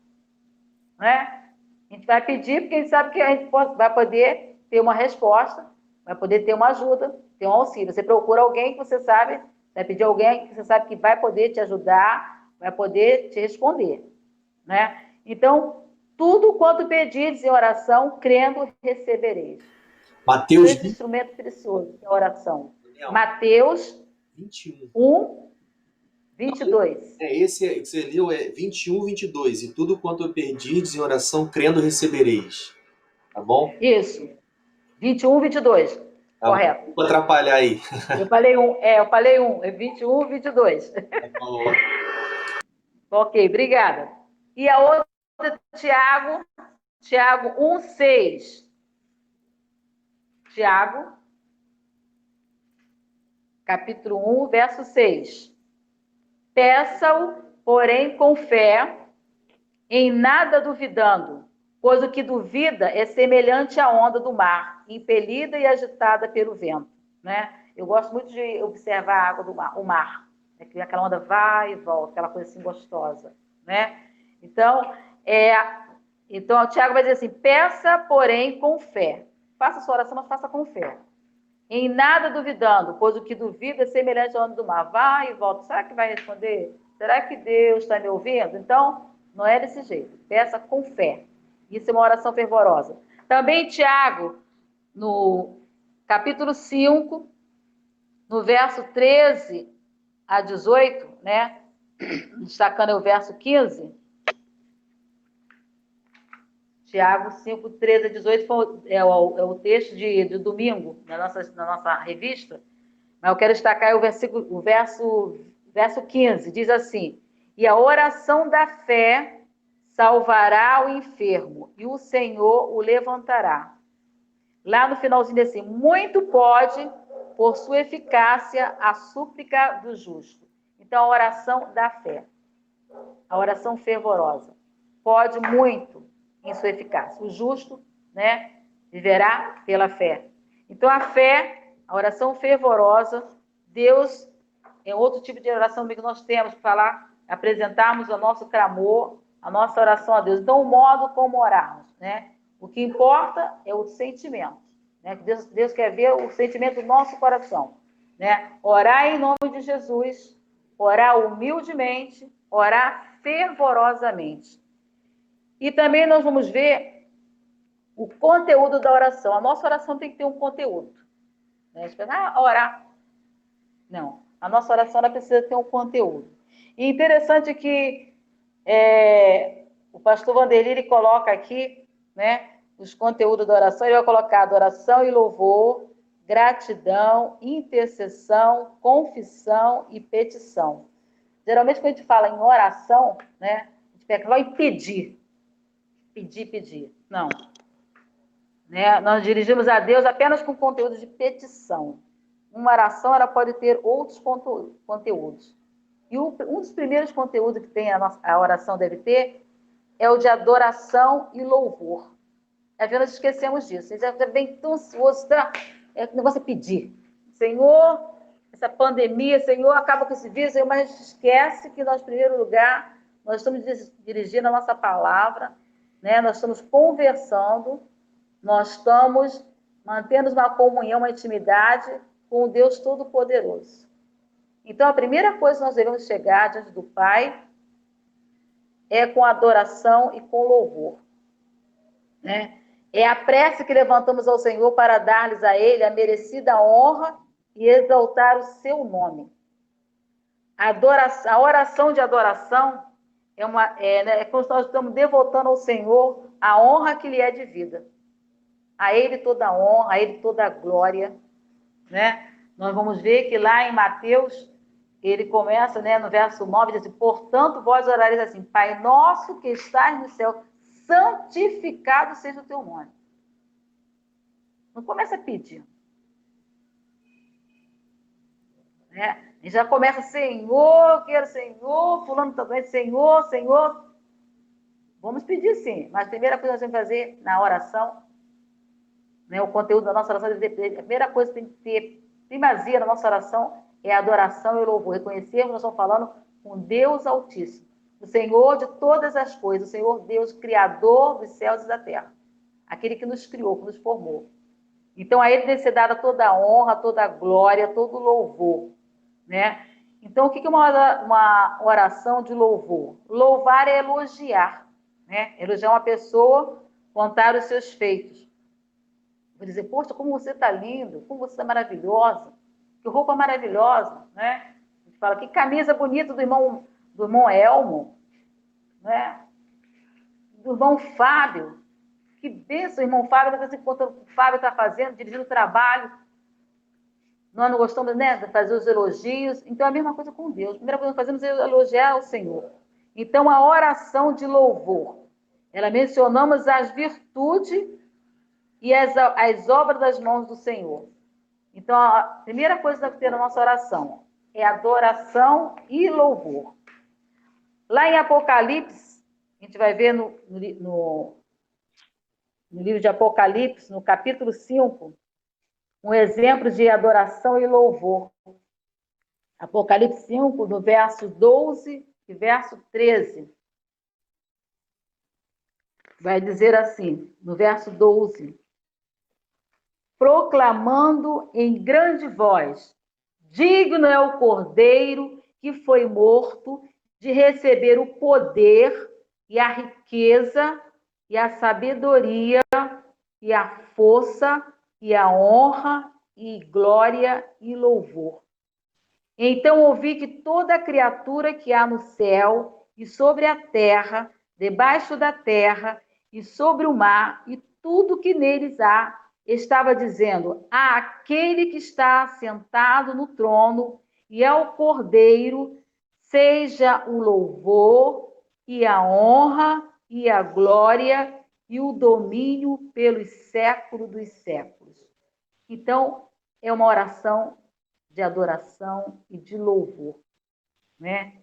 Né? A gente vai pedir porque a gente sabe que a gente vai poder ter uma resposta, vai poder ter uma ajuda, ter um auxílio. Você procura alguém que você sabe, vai pedir alguém que você sabe que vai poder te ajudar, vai poder te responder. Né? Então, tudo quanto pedires em oração, crendo, recebereis. Mateus Esse 20, instrumento precioso, que é a oração. Daniel, Mateus 21. 1, Não, 22. esse que você leu é 21, 22. E tudo quanto perdirdes em oração, crendo, recebereis. Tá bom? Isso. 21, 22. Tá bom. Correto. Vou atrapalhar aí. Eu falei um. É 21, 22. Tá bom. Ok, obrigada. E a outra, Tiago 1, 6. Tiago, capítulo 1, verso 6. Peça-o, porém, com fé, em nada duvidando, pois o que duvida é semelhante à onda do mar, impelida e agitada pelo vento. Né? Eu gosto muito de observar a água do mar, o mar, né? Que aquela onda vai e volta, aquela coisa assim gostosa. Né? Então, o Tiago vai dizer assim: peça, porém, com fé. Faça sua oração, mas faça com fé. Em nada duvidando, pois o que duvida é semelhante à onda do mar. Vai e volta. Será que vai responder? Será que Deus está me ouvindo? Então, não é desse jeito. Peça com fé. Isso é uma oração fervorosa. Também Tiago, no capítulo 5, no verso 13 a 18, né? Destacando o verso 15. Tiago 5, 13 a 18 é o texto de domingo na nossa revista. Mas eu quero destacar o verso 15. Diz assim: e a oração da fé salvará o enfermo, e o Senhor o levantará. Lá no finalzinho diz assim: muito pode, por sua eficácia, a súplica do justo. Então, a oração da fé, a oração fervorosa, pode muito em sua eficácia. O justo, né, viverá pela fé. Então, a fé, a oração fervorosa, Deus é outro tipo de oração que nós temos que falar, apresentarmos o nosso clamor, a nossa oração a Deus. Então, o modo como orarmos, né? O que importa é o sentimento, né? Deus quer ver o sentimento do nosso coração, né? Orar em nome de Jesus, orar humildemente, orar fervorosamente. E também nós vamos ver o conteúdo da oração. A nossa oração tem que ter um conteúdo. Né? Orar. Não. A nossa oração ela precisa ter um conteúdo. E interessante que o pastor Vanderlei ele coloca aqui, né, os conteúdos da oração. Ele vai colocar adoração e louvor, gratidão, intercessão, confissão e petição. Geralmente, quando a gente fala em oração, né, a gente pega lá e pedir. Pedir. Não. Né? Nós dirigimos a Deus apenas com conteúdo de petição. Uma oração ela pode ter outros conteúdos. E um dos primeiros conteúdos que tem a oração deve ter é o de adoração e louvor. Às vezes nós esquecemos disso. A gente já vem tão ansioso, é o negócio é pedir. Senhor, essa pandemia, Senhor, acaba com esse vírus, Senhor, mas a gente esquece que nós, em primeiro lugar, nós estamos dirigindo a nossa palavra, né? Nós estamos conversando, nós estamos mantendo uma comunhão, uma intimidade com o Deus Todo-Poderoso. Então, a primeira coisa que nós devemos chegar diante do Pai é com adoração e com louvor, né? É a prece que levantamos ao Senhor para dar-lhes a Ele a merecida honra e exaltar o seu nome. A oração de adoração é quando nós estamos devotando ao Senhor a honra que lhe é devida. A Ele toda a honra, a Ele toda a glória, né? Nós vamos ver que lá em Mateus, ele começa, né, no verso 9, diz assim, portanto, vós orareis assim, Pai nosso que estás no céu, santificado seja o teu nome. Não começa a pedir. Né? A gente já começa, Senhor, quero Senhor, fulano também, Senhor, Senhor. Vamos pedir sim, mas a primeira coisa que nós temos que fazer na oração, né, o conteúdo da nossa oração, a primeira coisa que tem que ter primazia na nossa oração é a adoração e o louvor. Reconhecermos, nós estamos falando com Deus Altíssimo, o Senhor de todas as coisas, o Senhor Deus, Criador dos céus e da terra, aquele que nos criou, que nos formou. Então, a Ele deve ser dada toda a honra, toda a glória, todo o louvor, né? Então, o que é uma oração de louvor? Louvar é elogiar, né? Elogiar uma pessoa, contar os seus feitos. Vou dizer, poxa, como você está lindo, como você está maravilhosa, que roupa maravilhosa, né? A gente fala, que camisa bonita do irmão Elmo, né? Do irmão Fábio. Que bênção, irmão Fábio, enquanto o Fábio está fazendo, dirigindo o trabalho. Nós não gostamos, né, de fazer os elogios. Então, é a mesma coisa com Deus. A primeira coisa que nós fazemos é elogiar o Senhor. Então, a oração de louvor. Ela mencionamos as virtudes e as obras das mãos do Senhor. Então, a primeira coisa que nós temos na nossa oração é adoração e louvor. Lá em Apocalipse, a gente vai ver no livro de Apocalipse, no capítulo 5, um exemplo de adoração e louvor. Apocalipse 5, no verso 12 e verso 13. Vai dizer assim, no verso 12: proclamando em grande voz, digno é o Cordeiro que foi morto de receber o poder e a riqueza e a sabedoria e a força e a honra e glória e louvor. Então ouvi que toda criatura que há no céu e sobre a terra, debaixo da terra e sobre o mar e tudo que neles há, estava dizendo àquele que está sentado no trono e ao Cordeiro, seja o louvor e a honra e a glória e o domínio pelos séculos dos séculos. Então, é uma oração de adoração e de louvor, né?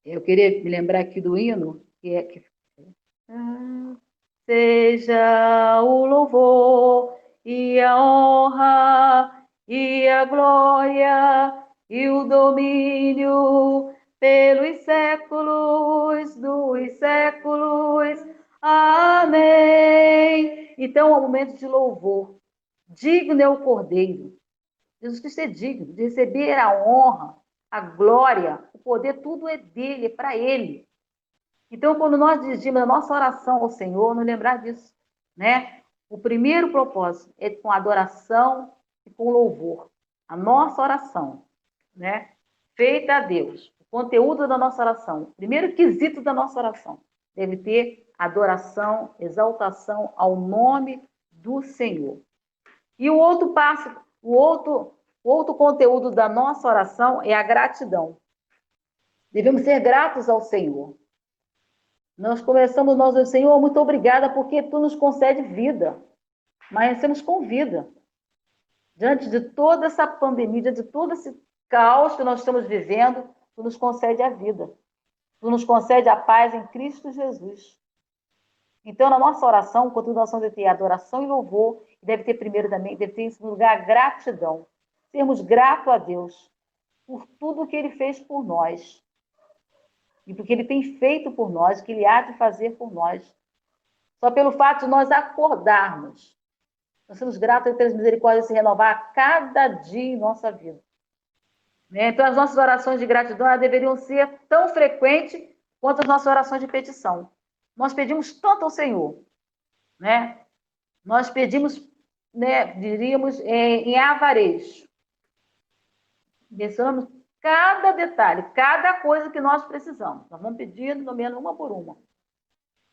Eu queria me lembrar aqui do hino, que é que seja o louvor e a honra e a glória e o domínio pelos séculos dos séculos. Amém. Então, é um momento de louvor. Digno é o Cordeiro. Jesus Cristo é digno de receber a honra, a glória, o poder, tudo é dele, é para ele. Então, quando nós dirigimos a nossa oração ao Senhor, nos lembrar disso, né? O primeiro propósito é com adoração e com louvor. A nossa oração, né? Feita a Deus. O conteúdo da nossa oração, o primeiro quesito da nossa oração, deve ter adoração, exaltação ao nome do Senhor. E o outro passo, o outro conteúdo da nossa oração é a gratidão. Devemos ser gratos ao Senhor. Nós começamos, nós, Senhor, muito obrigada porque Tu nos concede vida. Amanhecemos com vida. Diante de toda essa pandemia, diante de todo esse caos que nós estamos vivendo, Tu nos concede a vida. Tu nos concede a paz em Cristo Jesus. Então, na nossa oração, continuação deve ter adoração e louvor, e deve ter primeiro também, deve ter em segundo lugar gratidão. Sermos gratos a Deus por tudo que Ele fez por nós, e porque Ele tem feito por nós, que Ele há de fazer por nós. Só pelo fato de nós acordarmos, nós somos gratos a ter as misericórdias de se renovar a cada dia em nossa vida. Então, as nossas orações de gratidão deveriam ser tão frequentes quanto as nossas orações de petição. Nós pedimos tanto ao Senhor, né? Nós pedimos, né, diríamos, em avarejos. Mencionamos cada detalhe, cada coisa que nós precisamos. Nós vamos pedindo, nomeando uma por uma.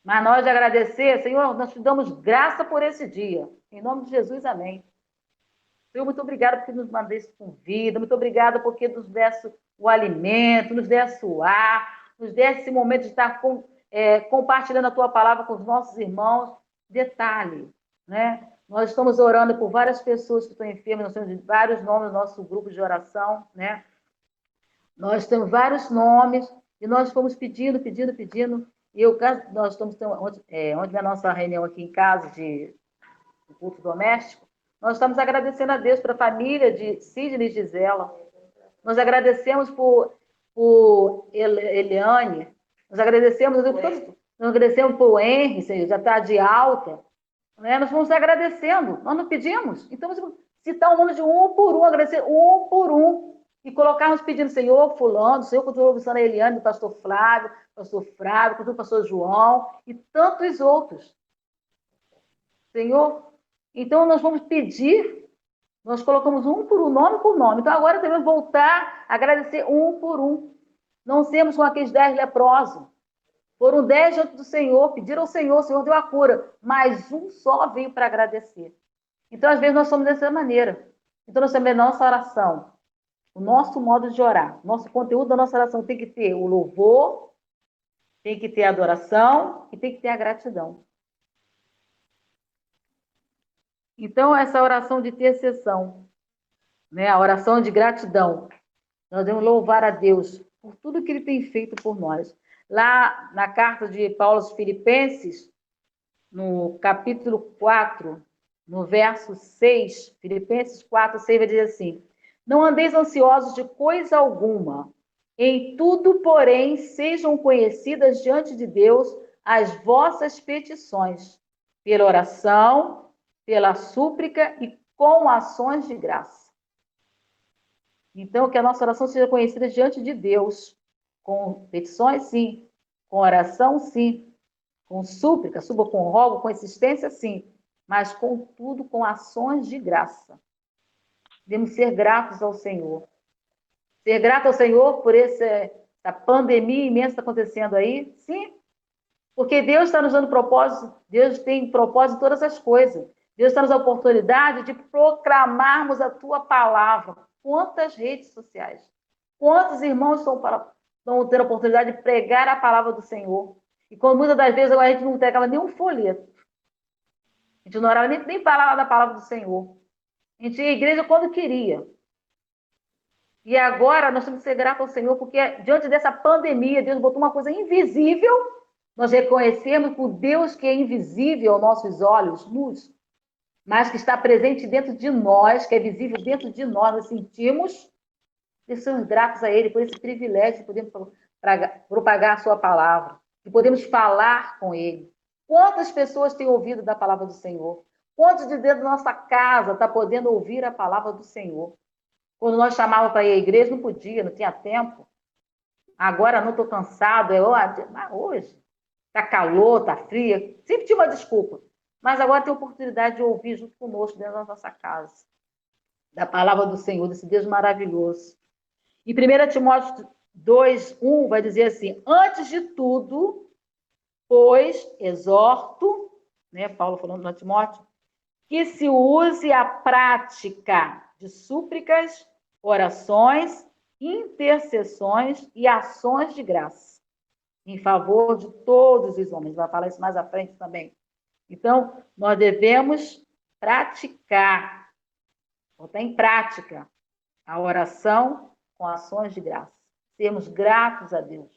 Mas nós de agradecer, Senhor, nós te damos graça por esse dia. Em nome de Jesus, amém. Senhor, muito obrigada porque nos mandeste com vida, muito obrigada porque nos desse o alimento, nos desse o ar, nos desse esse momento de estar compartilhando a tua palavra com os nossos irmãos. Detalhe, né? Nós estamos orando por várias pessoas que estão enfermas, nós temos vários nomes no nosso grupo de oração, né? Nós temos vários nomes e nós fomos pedindo. E nós estamos onde é a nossa reunião aqui em casa de culto doméstico. Nós estamos agradecendo a Deus pela família de Sidney e Gisela. Nós agradecemos por Eliane. Nós agradecemos por Henry, Senhor, já está de alta. Né? Nós vamos agradecendo. Nós não pedimos. Então, vamos citar o nome de um por um, agradecer um por um. E colocarmos pedindo, Senhor, fulano, Senhor, continua a Eliane, pastor Flávio, continua o pastor João e tantos outros. Senhor, então, nós vamos pedir, nós colocamos um por um, nome por nome. Então, agora devemos voltar a agradecer um por um. Não sermos com aqueles 10 leprosos. Foram 10 diante do Senhor, pediram ao Senhor, o Senhor deu a cura. Mas um só veio para agradecer. Então, às vezes, nós somos dessa maneira. Então, nós temos a nossa oração, o nosso modo de orar, nosso conteúdo da nossa oração tem que ter o louvor, tem que ter a adoração e tem que ter a gratidão. Então, essa oração de intercessão, né? A oração de gratidão, nós devemos louvar a Deus por tudo que Ele tem feito por nós. Lá na carta de Paulo aos Filipenses, no capítulo 4, no verso 6, Filipenses 4, 6, vai dizer assim: não andeis ansiosos de coisa alguma, em tudo, porém, sejam conhecidas diante de Deus as vossas petições, pela oração, pela súplica e com ações de graça. Então, que a nossa oração seja conhecida diante de Deus, com petições, sim, com oração, sim, com súplica, com rogo, com insistência, sim, mas, contudo, com ações de graça. Devemos ser gratos ao Senhor. Ser grato ao Senhor por essa pandemia imensa que está acontecendo aí, sim, porque Deus está nos dando propósito, Deus tem propósito em todas as coisas. Deus está nos dando a oportunidade de proclamarmos a tua palavra. Quantas redes sociais, quantos irmãos estão tendo a oportunidade de pregar a palavra do Senhor? E quando muitas das vezes a gente não pegava nenhum folheto, a gente não orava nem falava da palavra do Senhor. A gente ia à igreja quando queria. E agora nós temos que ser gratos ao Senhor, porque diante dessa pandemia, Deus botou uma coisa invisível, nós reconhecemos que o Deus que é invisível aos nossos olhos, nus, mas que está presente dentro de nós, que é visível dentro de nós, nós sentimos, e somos gratos a Ele por esse privilégio de podermos propagar a sua palavra, de podermos falar com Ele. Quantas pessoas têm ouvido da palavra do Senhor? Quantos de dentro da nossa casa está podendo ouvir a palavra do Senhor? Quando nós chamávamos para ir à igreja, não podia, não tinha tempo. Agora não estou cansado, hoje está calor, está fria. Sempre tinha uma desculpa. Mas agora tem a oportunidade de ouvir junto conosco dentro da nossa casa. Da palavra do Senhor, desse Deus maravilhoso. Em 1 Timóteo 2, 1 vai dizer assim: antes de tudo, pois exorto, né, Paulo falando para Timóteo, que se use a prática de súplicas, orações, intercessões e ações de graça em favor de todos os homens. Vai falar isso mais à frente também. Então, nós devemos praticar, botar em prática a oração com ações de graça. Sermos gratos a Deus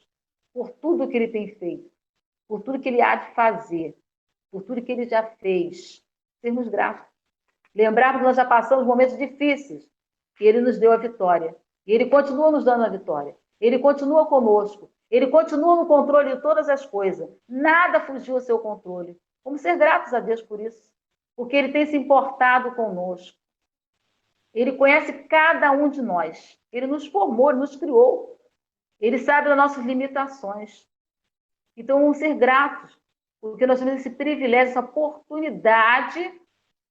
por tudo que Ele tem feito, por tudo que Ele há de fazer. por tudo que ele já fez. Sermos gratos. Lembrarmos que nós já passamos momentos difíceis e ele nos deu a vitória. E ele continua nos dando a vitória. Ele continua conosco. Ele continua no controle de todas as coisas. Nada fugiu ao seu controle. Vamos ser gratos a Deus por isso. Porque ele tem se importado conosco. Ele conhece cada um de nós. Ele nos formou, ele nos criou. Ele sabe das nossas limitações. Então, vamos ser gratos, porque nós temos esse privilégio, essa oportunidade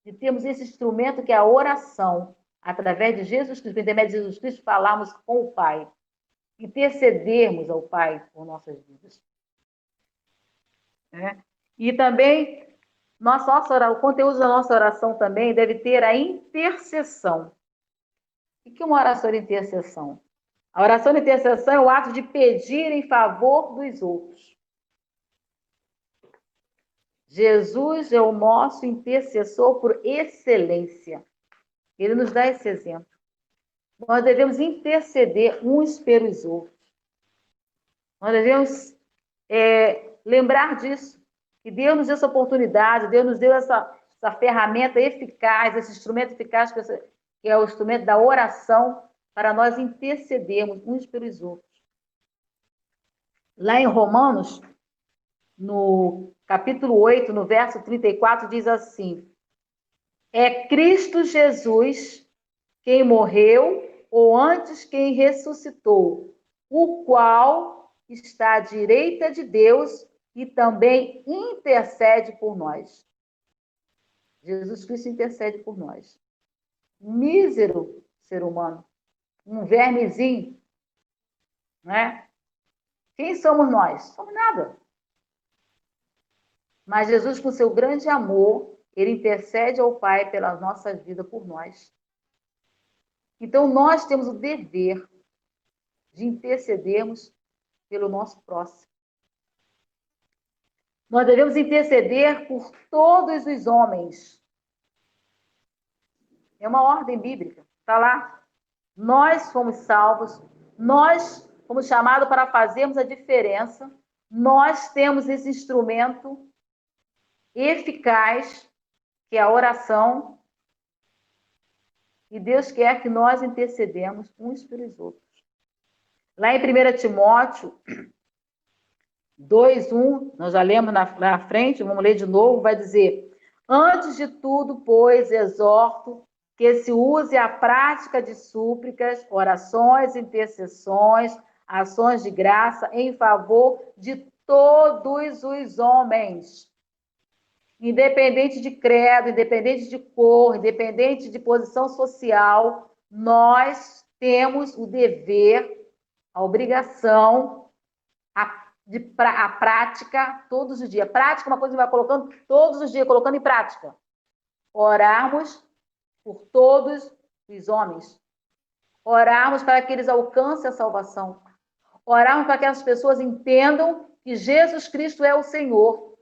de termos esse instrumento que é a oração, através de Jesus Cristo, por intermédio de Jesus Cristo, falarmos com o Pai, intercedermos ao Pai por nossas vidas. E também, o conteúdo da nossa oração também deve ter a intercessão. O que é uma oração de intercessão? A oração de intercessão é o ato de pedir em favor dos outros. Jesus é o nosso intercessor por excelência. Ele nos dá esse exemplo. Nós devemos interceder uns pelos outros. Nós devemos lembrar disso. Que Deus nos deu essa oportunidade, Deus nos deu essa ferramenta eficaz, esse instrumento eficaz, que é o instrumento da oração, para nós intercedermos uns pelos outros. Lá em Romanos, no capítulo 8, no verso 34, diz assim: é Cristo Jesus quem morreu, ou antes quem ressuscitou, o qual está à direita de Deus e também intercede por nós. Jesus Cristo intercede por nós. Mísero ser humano, um vermezinho, né? Quem somos nós? Somos nada. Mas Jesus, com seu grande amor, ele intercede ao Pai pela nossa vida por nós. Então, nós temos o dever de intercedermos pelo nosso próximo. Nós devemos interceder por todos os homens. É uma ordem bíblica. Está lá. Nós fomos salvos, nós fomos chamados para fazermos a diferença, nós temos esse instrumento eficaz, que é a oração, e Deus quer que nós intercedemos uns pelos outros. Lá em 1 Timóteo 2:1, nós já lemos na frente, vamos ler de novo, vai dizer: antes de tudo, pois, exorto que se use a prática de súplicas, orações, intercessões, ações de graça em favor de todos os homens, independente de credo, independente de cor, independente de posição social. Nós temos o dever, a obrigação, a prática todos os dias. Prática é uma coisa que vai colocando todos os dias, colocando em prática. Orarmos por todos os homens. Orarmos para que eles alcancem a salvação. Orarmos para que as pessoas entendam que Jesus Cristo é o Senhor.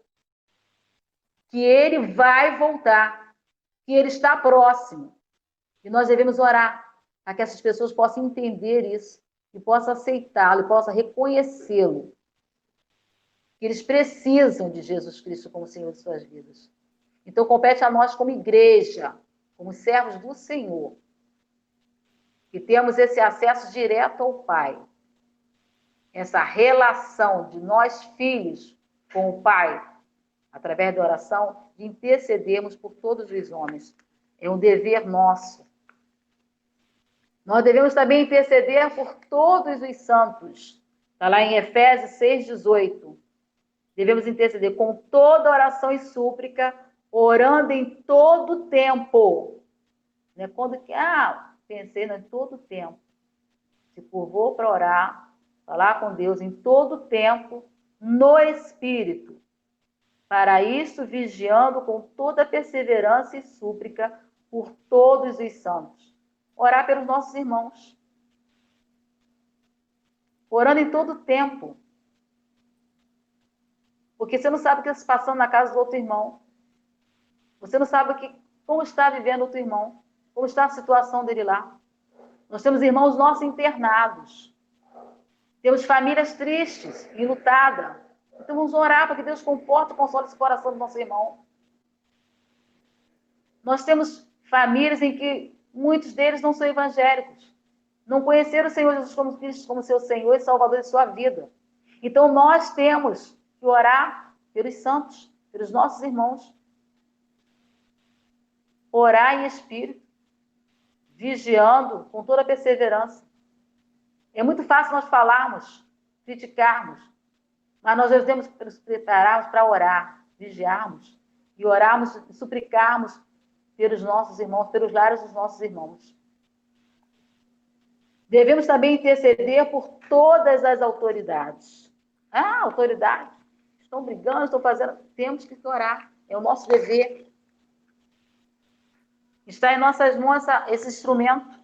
Que Ele vai voltar. Que Ele está próximo. E nós devemos orar para que essas pessoas possam entender isso. E possam aceitá-lo, e possam reconhecê-lo. Que eles precisam de Jesus Cristo como Senhor de suas vidas. Então, compete a nós como igreja, como servos do Senhor, que temos esse acesso direto ao Pai, essa relação de nós, filhos, com o Pai, através da oração, de intercedermos por todos os homens. É um dever nosso. Nós devemos também interceder por todos os santos. Está lá em Efésios 6:18. Devemos interceder com toda oração e súplica, orando em todo tempo. Não é quando que, pensei, não, em todo tempo. Se curvou para orar, falar com Deus em todo tempo, no Espírito. Para isso, vigiando com toda perseverança e súplica por todos os santos. Orar pelos nossos irmãos. Orando em todo tempo. Porque você não sabe o que está passando na casa do outro irmão. Você não sabe como está vivendo o outro irmão. Como está a situação dele lá. Nós temos irmãos nossos internados. Temos famílias tristes, enlutadas. Então vamos orar para que Deus comporte e console esse coração do nosso irmão. Nós temos famílias em que muitos deles não são evangélicos. Não conheceram o Senhor Jesus como Cristo, como seu Senhor e Salvador de sua vida. Então nós temos que orar pelos santos, pelos nossos irmãos. Orar em espírito, vigiando com toda a perseverança. É muito fácil nós falarmos, criticarmos, mas nós devemos nos prepararmos para orar, vigiarmos e orarmos e suplicarmos pelos nossos irmãos, pelos lares dos nossos irmãos. Devemos também interceder por todas as autoridades. Autoridades estão brigando, estão fazendo. Temos que orar, é o nosso dever. Está em nossas mãos esse instrumento,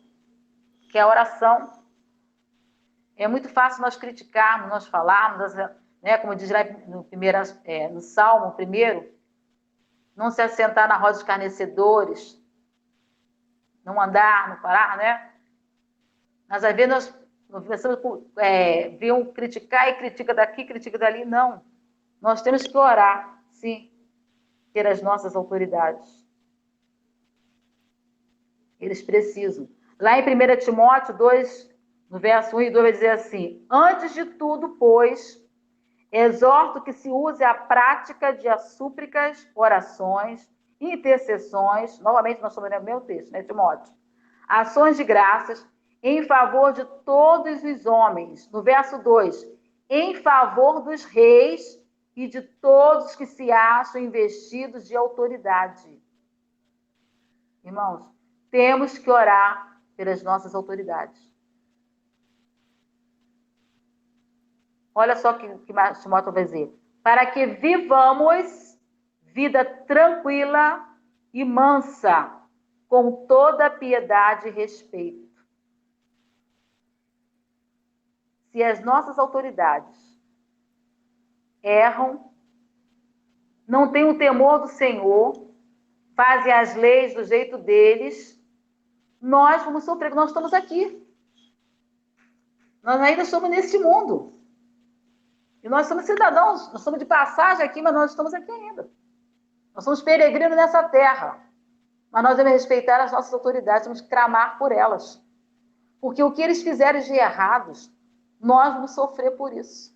que é a oração. É muito fácil nós criticarmos, nós falarmos, né, como diz lá no Salmo 1, não se assentar na roda dos escarnecedores, não andar, não parar, né? Mas às vezes nós começamos ver um criticar e critica daqui, critica dali. Não. Nós temos que orar, sim, pelas nossas autoridades. Eles precisam. Lá em 1 Timóteo 2, no verso 1 e 2, vai dizer assim: antes de tudo, pois, exorto que se use a prática de súplicas, orações, intercessões, novamente nós estamos lendo o meu texto, né, Timóteo? Ações de graças em favor de todos os homens. No verso 2, em favor dos reis e de todos que se acham investidos de autoridade. Irmãos, temos que orar pelas nossas autoridades. Olha só o que Timóteo vai dizer. Para que vivamos vida tranquila e mansa, com toda piedade e respeito. Se as nossas autoridades erram, não têm o temor do Senhor, fazem as leis do jeito deles, nós vamos sofrer. Nós estamos aqui. Nós ainda estamos nesse mundo. E nós somos cidadãos, nós somos de passagem aqui, mas nós estamos aqui ainda. Nós somos peregrinos nessa terra. Mas nós devemos respeitar as nossas autoridades, temos que clamar por elas. Porque o que eles fizerem de errados, nós vamos sofrer por isso.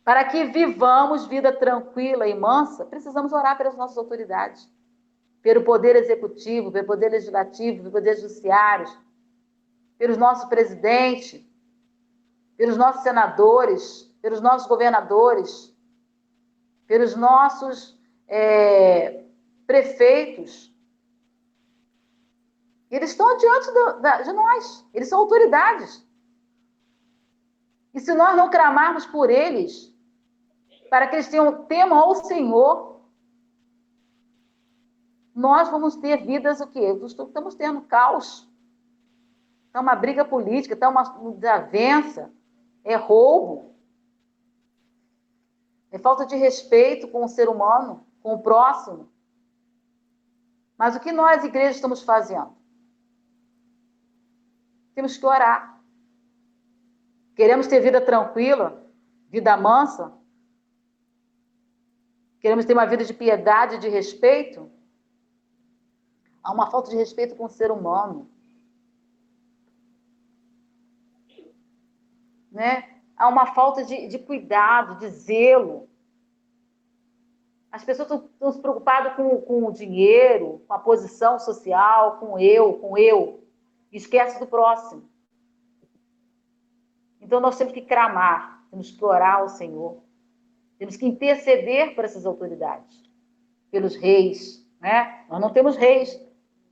Para que vivamos vida tranquila e mansa, precisamos orar pelas nossas autoridades. Pelo poder executivo, pelo poder legislativo, pelo poder judiciário, pelos nossos presidentes, pelos nossos senadores, pelos nossos governadores, pelos nossos prefeitos. Eles estão diante de nós, eles são autoridades. E se nós não clamarmos por eles, para que eles temam ao Senhor, nós vamos ter vidas o quê? Estamos tendo caos. Está uma briga política, está uma desavença, é roubo, é falta de respeito com o ser humano, com o próximo. Mas o que nós, igreja, estamos fazendo? Temos que orar. Queremos ter vida tranquila, vida mansa? Queremos ter uma vida de piedade, de respeito? Há uma falta de respeito com o ser humano. Né? Há uma falta de cuidado, de zelo. As pessoas estão se preocupadas com o dinheiro, com a posição social, com eu. Esquece do próximo. Então nós temos que clamar, temos que orar ao Senhor. Temos que interceder por essas autoridades, pelos reis. Né? Nós não temos reis,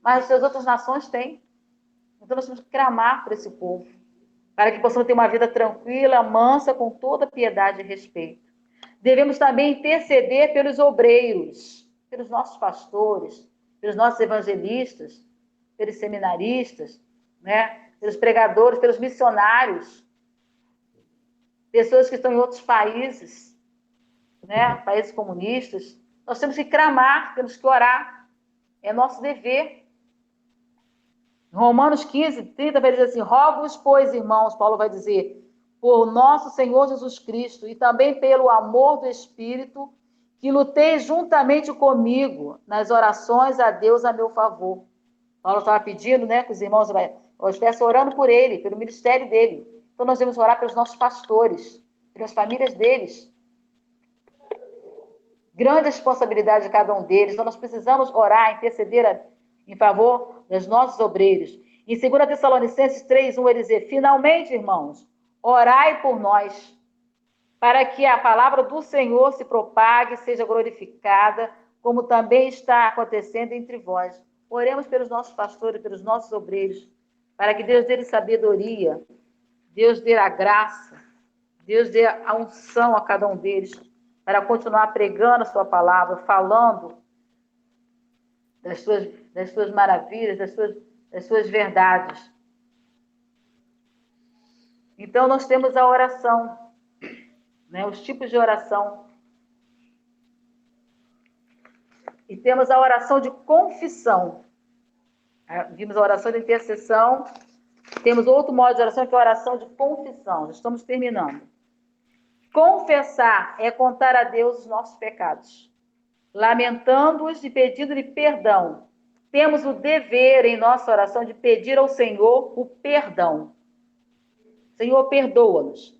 mas as outras nações têm. Então nós temos que clamar por esse povo, para que possamos ter uma vida tranquila, mansa, com toda piedade e respeito. Devemos também interceder pelos obreiros, pelos nossos pastores, pelos nossos evangelistas, pelos seminaristas, né? Pelos pregadores, pelos missionários, pessoas que estão em outros países, né? Países comunistas. Nós temos que clamar, temos que orar. É nosso dever. Romanos 15, 30 vai dizer assim: rogo-vos, pois, irmãos, Paulo vai dizer, por nosso Senhor Jesus Cristo e também pelo amor do Espírito, que lutei juntamente comigo nas orações a Deus a meu favor. Paulo estava pedindo, né, que os irmãos estivessem orando por ele, pelo ministério dele. Então, nós devemos orar pelos nossos pastores, pelas famílias deles. Grande responsabilidade de cada um deles. Então, nós precisamos orar, interceder em favor dos nossos obreiros. Em 2 Tessalonicenses 3:1, ele diz: finalmente, irmãos, orai por nós, para que a palavra do Senhor se propague, seja glorificada, como também está acontecendo entre vós. Oremos pelos nossos pastores, pelos nossos obreiros, para que Deus dê sabedoria, Deus dê a graça, Deus dê a unção a cada um deles, para continuar pregando a sua palavra, falando das suas maravilhas, das suas verdades. Então, nós temos a oração, né, os tipos de oração. E temos a oração de confissão. Vimos a oração de intercessão. Temos outro modo de oração, que é a oração de confissão. Já estamos terminando. Confessar é contar a Deus os nossos pecados, lamentando-os e pedindo-lhe perdão. Temos o dever em nossa oração de pedir ao Senhor o perdão. Senhor, perdoa-nos.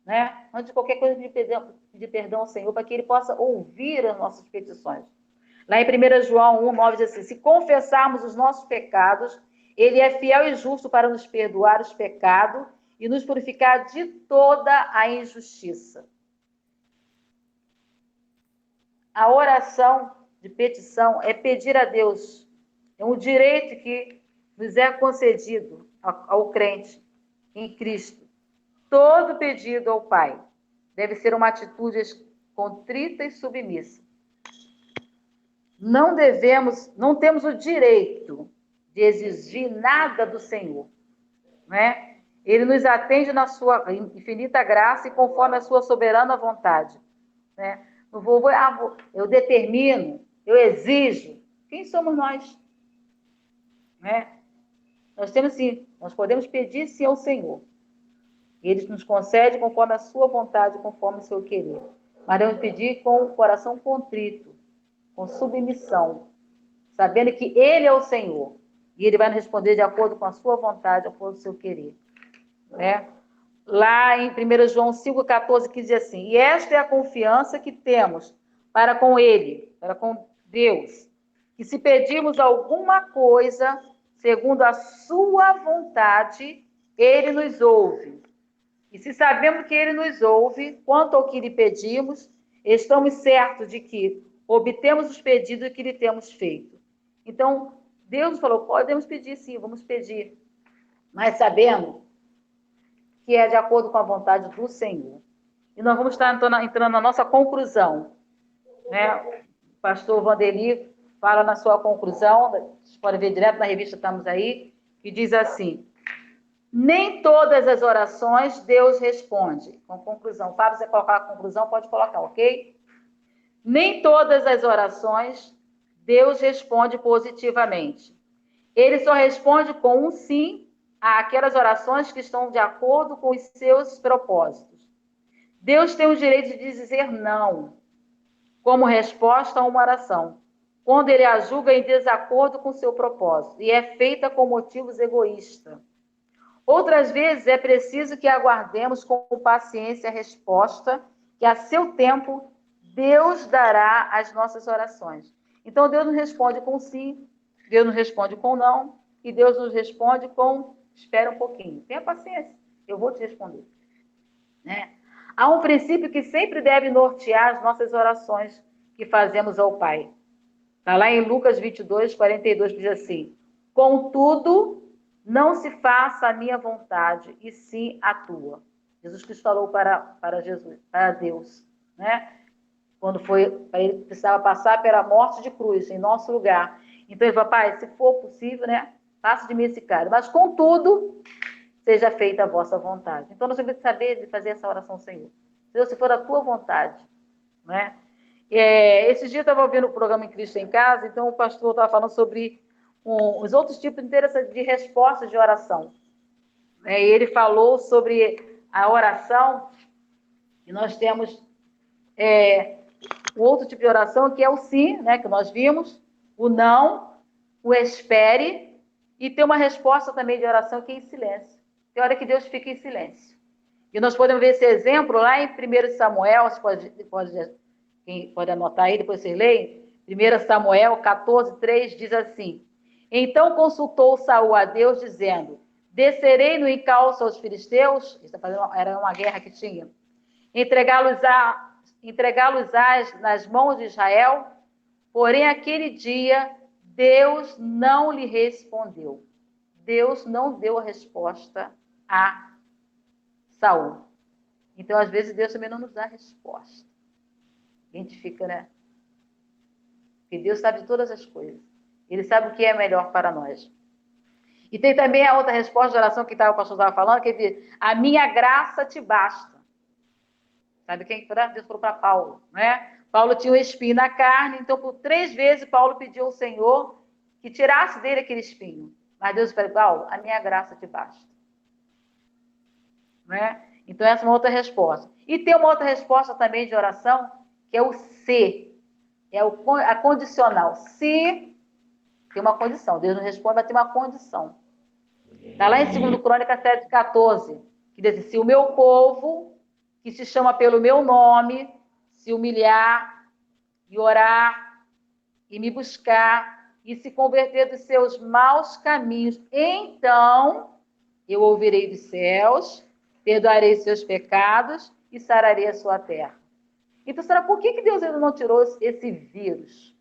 Né? Antes de qualquer coisa, pedir perdão ao Senhor, para que Ele possa ouvir as nossas petições. Lá em 1 João 1:9 diz assim: se confessarmos os nossos pecados, Ele é fiel e justo para nos perdoar os pecados e nos purificar de toda a injustiça. A oração de petição é pedir a Deus. É um direito que nos é concedido ao crente em Cristo. Todo pedido ao Pai deve ser uma atitude contrita e submissa. Não temos o direito de exigir nada do Senhor, né? Ele nos atende na sua infinita graça e conforme a sua soberana vontade, né? Eu determino, eu exijo. Quem somos nós? Né? Nós podemos pedir sim ao Senhor. Ele nos concede conforme a sua vontade, conforme o seu querer. Mas devemos pedir com o coração contrito, com submissão, sabendo que Ele é o Senhor. E Ele vai nos responder de acordo com a sua vontade, de acordo com o seu querer. Né? Lá em 1 João 5,14, que diz assim: e esta é a confiança que temos para com Ele, para com Deus, que se pedirmos alguma coisa segundo a sua vontade, Ele nos ouve. E se sabemos que Ele nos ouve, quanto ao que lhe pedimos, estamos certos de que obtemos os pedidos que lhe temos feito. Então, Deus falou, podemos pedir sim, vamos pedir. Mas sabemos que é de acordo com a vontade do Senhor. E nós vamos estar entrando na nossa conclusão. Né? O pastor Vandeli fala na sua conclusão, vocês podem ver direto na revista, estamos aí, que diz assim: nem todas as orações Deus responde. Com conclusão. Para você colocar a conclusão, pode colocar, ok? Nem todas as orações Deus responde positivamente. Ele só responde com um sim àquelas orações que estão de acordo com os seus propósitos. Deus tem o direito de dizer não, como resposta a uma oração, quando ele a julga em desacordo com o seu propósito, e é feita com motivos egoístas. Outras vezes é preciso que aguardemos com paciência a resposta, que a seu tempo Deus dará às nossas orações. Então Deus nos responde com sim, Deus nos responde com não, e Deus nos responde com espera um pouquinho. Tenha paciência, eu vou te responder. Né? Há um princípio que sempre deve nortear as nossas orações que fazemos ao Pai. Está lá em Lucas 22:42, diz assim: contudo, não se faça a minha vontade, e sim a tua. Jesus Cristo falou para Deus, né? Quando ele precisava passar pela morte de cruz, em nosso lugar. Então ele falou, Pai, se for possível, né? Faça de mim esse cara. Mas, contudo, seja feita a vossa vontade. Então nós temos que saber de fazer essa oração ao Senhor. Senhor, se for a tua vontade, né? Esse dia eu estava ouvindo o programa Em Cristo em Casa, então o pastor estava falando sobre os outros tipos interessantes de respostas de oração. E ele falou sobre a oração, e nós temos o outro tipo de oração, que é o sim, né, que nós vimos, o não, o espere, e tem uma resposta também de oração que é em silêncio. Tem hora que Deus fica em silêncio. E nós podemos ver esse exemplo lá em 1 Samuel, quem pode anotar aí, depois vocês leem. 1 Samuel 14:3 diz assim: Então consultou Saul a Deus, dizendo: Descerei no encalço aos filisteus, era uma guerra que tinha, entregá-los-ás nas mãos de Israel. Porém, aquele dia, Deus não lhe respondeu. Deus não deu a resposta a Saul. Então, às vezes, Deus também não nos dá resposta. A gente fica, né? Porque Deus sabe de todas as coisas. Ele sabe o que é melhor para nós. E tem também a outra resposta de oração que o pastor estava falando, que diz: a minha graça te basta. Sabe quem foi? Deus falou para Paulo, né? Paulo tinha um espinho na carne, então por 3 vezes Paulo pediu ao Senhor que tirasse dele aquele espinho. Mas Deus falou: Paulo, a minha graça te basta. Né? Então essa é uma outra resposta. E tem uma outra resposta também de oração, que é o se. É a condicional. Se tem uma condição. Deus não responde, mas tem uma condição. Está lá em 2 Crônicas 7:14, que diz assim: se o meu povo, que se chama pelo meu nome, se humilhar e orar e me buscar e se converter dos seus maus caminhos, então eu ouvirei dos céus, perdoarei seus pecados e sararei a sua terra. Então, será por que Deus ainda não tirou esse vírus?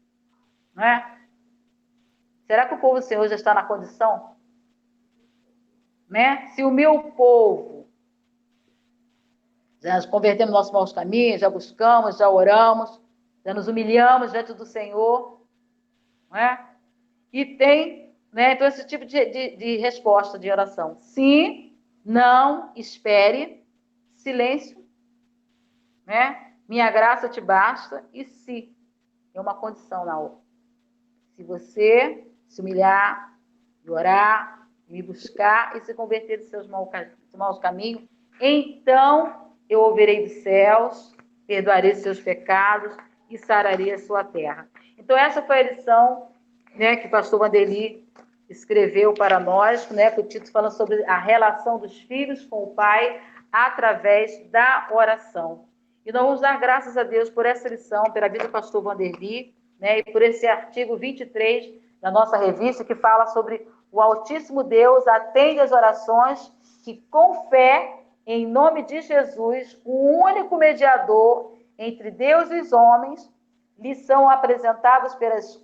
Não é? Será que o povo do Senhor já está na condição? Né? Se o meu povo, já nos convertemos nos nossos maus caminhos, já buscamos, já oramos, já nos humilhamos diante do Senhor, não é? E tem, né, então, esse tipo de resposta de oração. Sim, não, espere, silêncio, né? Minha graça te basta, e se. É uma condição na outra. Se você se humilhar, e orar, e me buscar e se converter dos seus maus caminhos, então eu ouvirei dos céus, perdoarei seus pecados e sararei a sua terra. Então essa foi a lição, né, que o pastor Vanderly escreveu para nós, né, com o título falando sobre a relação dos filhos com o pai através da oração. E nós vamos dar graças a Deus por essa lição, pela vida do pastor Vanderly, né, e por esse artigo 23 da nossa revista, que fala sobre o Altíssimo Deus atende as orações que, com fé, em nome de Jesus, o único mediador entre Deus e os homens, lhe são apresentados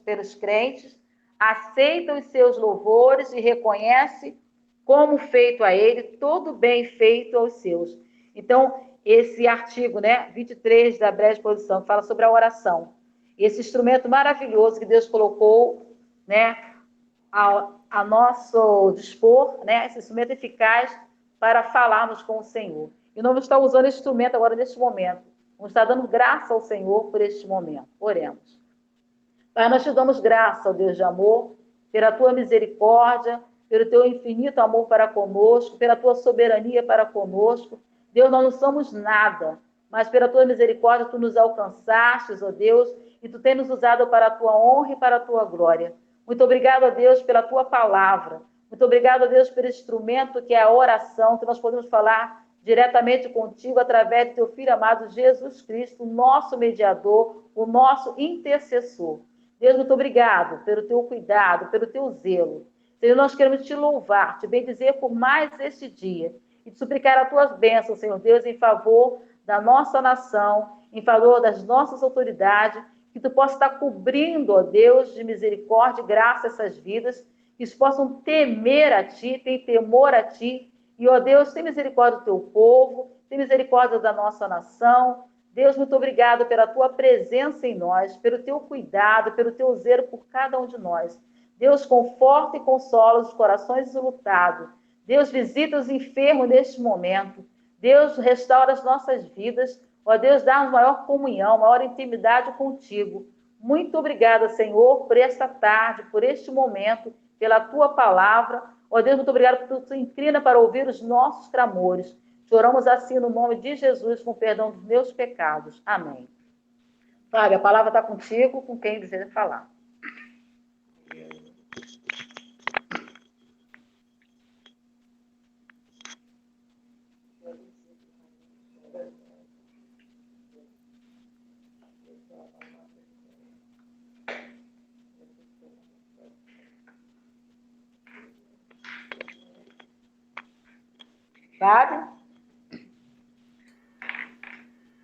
pelos crentes, aceitam os seus louvores e reconhece como feito a ele todo bem feito aos seus. Então, esse artigo, né, 23 da breve exposição, que fala sobre a oração, esse instrumento maravilhoso que Deus colocou, né, a nosso dispor, né, esse instrumento eficaz para falarmos com o Senhor. E nós vamos estar usando esse instrumento agora, neste momento. Vamos estar dando graça ao Senhor por este momento. Oremos. Pai, nós te damos graça, ó Deus de amor, pela tua misericórdia, pelo teu infinito amor para conosco, pela tua soberania para conosco. Deus, nós não somos nada, mas pela tua misericórdia tu nos alcançastes, ó Deus, e tu tens nos usado para a tua honra e para a tua glória. Muito obrigado, ó Deus, pela tua palavra. Muito obrigado, ó Deus, pelo instrumento que é a oração, que nós podemos falar diretamente contigo através do teu Filho amado Jesus Cristo, o nosso mediador, o nosso intercessor. Deus, muito obrigado pelo teu cuidado, pelo teu zelo. Senhor, nós queremos te louvar, te bendizer por mais este dia e te suplicar as tuas bênçãos, Senhor Deus, em favor da nossa nação, em favor das nossas autoridades, que tu possa estar cobrindo, ó Deus, de misericórdia e graça essas vidas, que eles possam temer a ti, ter temor a ti, e, ó Deus, tem misericórdia do teu povo, tem misericórdia da nossa nação. Deus, muito obrigado pela tua presença em nós, pelo teu cuidado, pelo teu zelo por cada um de nós. Deus, conforta e consola os corações enlutados. Deus, visita os enfermos neste momento. Deus, restaura as nossas vidas. Ó Deus, dá-nos maior comunhão, maior intimidade contigo. Muito obrigada, Senhor, por esta tarde, por este momento, pela tua palavra. Ó Deus, muito obrigado por tu inclina para ouvir os nossos clamores. Te Oramos assim no nome de Jesus, com perdão dos meus pecados. Amém. Fábio, a palavra está contigo, com quem deseja falar. Fábio?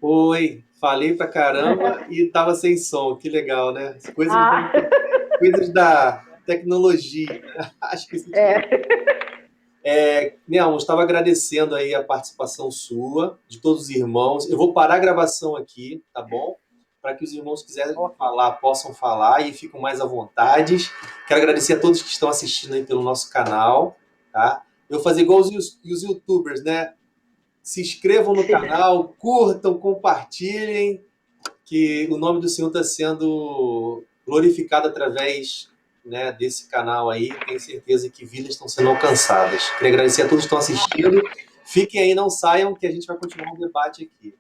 Oi, falei pra caramba e tava sem som. Que legal, né? Coisas da tecnologia. Acho que isso Neon, estava agradecendo aí a participação sua, de todos os irmãos. Eu vou parar a gravação aqui, tá bom? Para que os irmãos quiserem falar, possam falar e fiquem mais à vontade. Quero agradecer a todos que estão assistindo aí pelo nosso canal, tá? Eu vou fazer igual os YouTubers, né? Se inscrevam no canal, curtam, compartilhem, que o nome do Senhor está sendo glorificado através, né, desse canal aí. Tenho certeza que vidas estão sendo alcançadas. Queria agradecer a todos que estão assistindo. Fiquem aí, não saiam, que a gente vai continuar o debate aqui.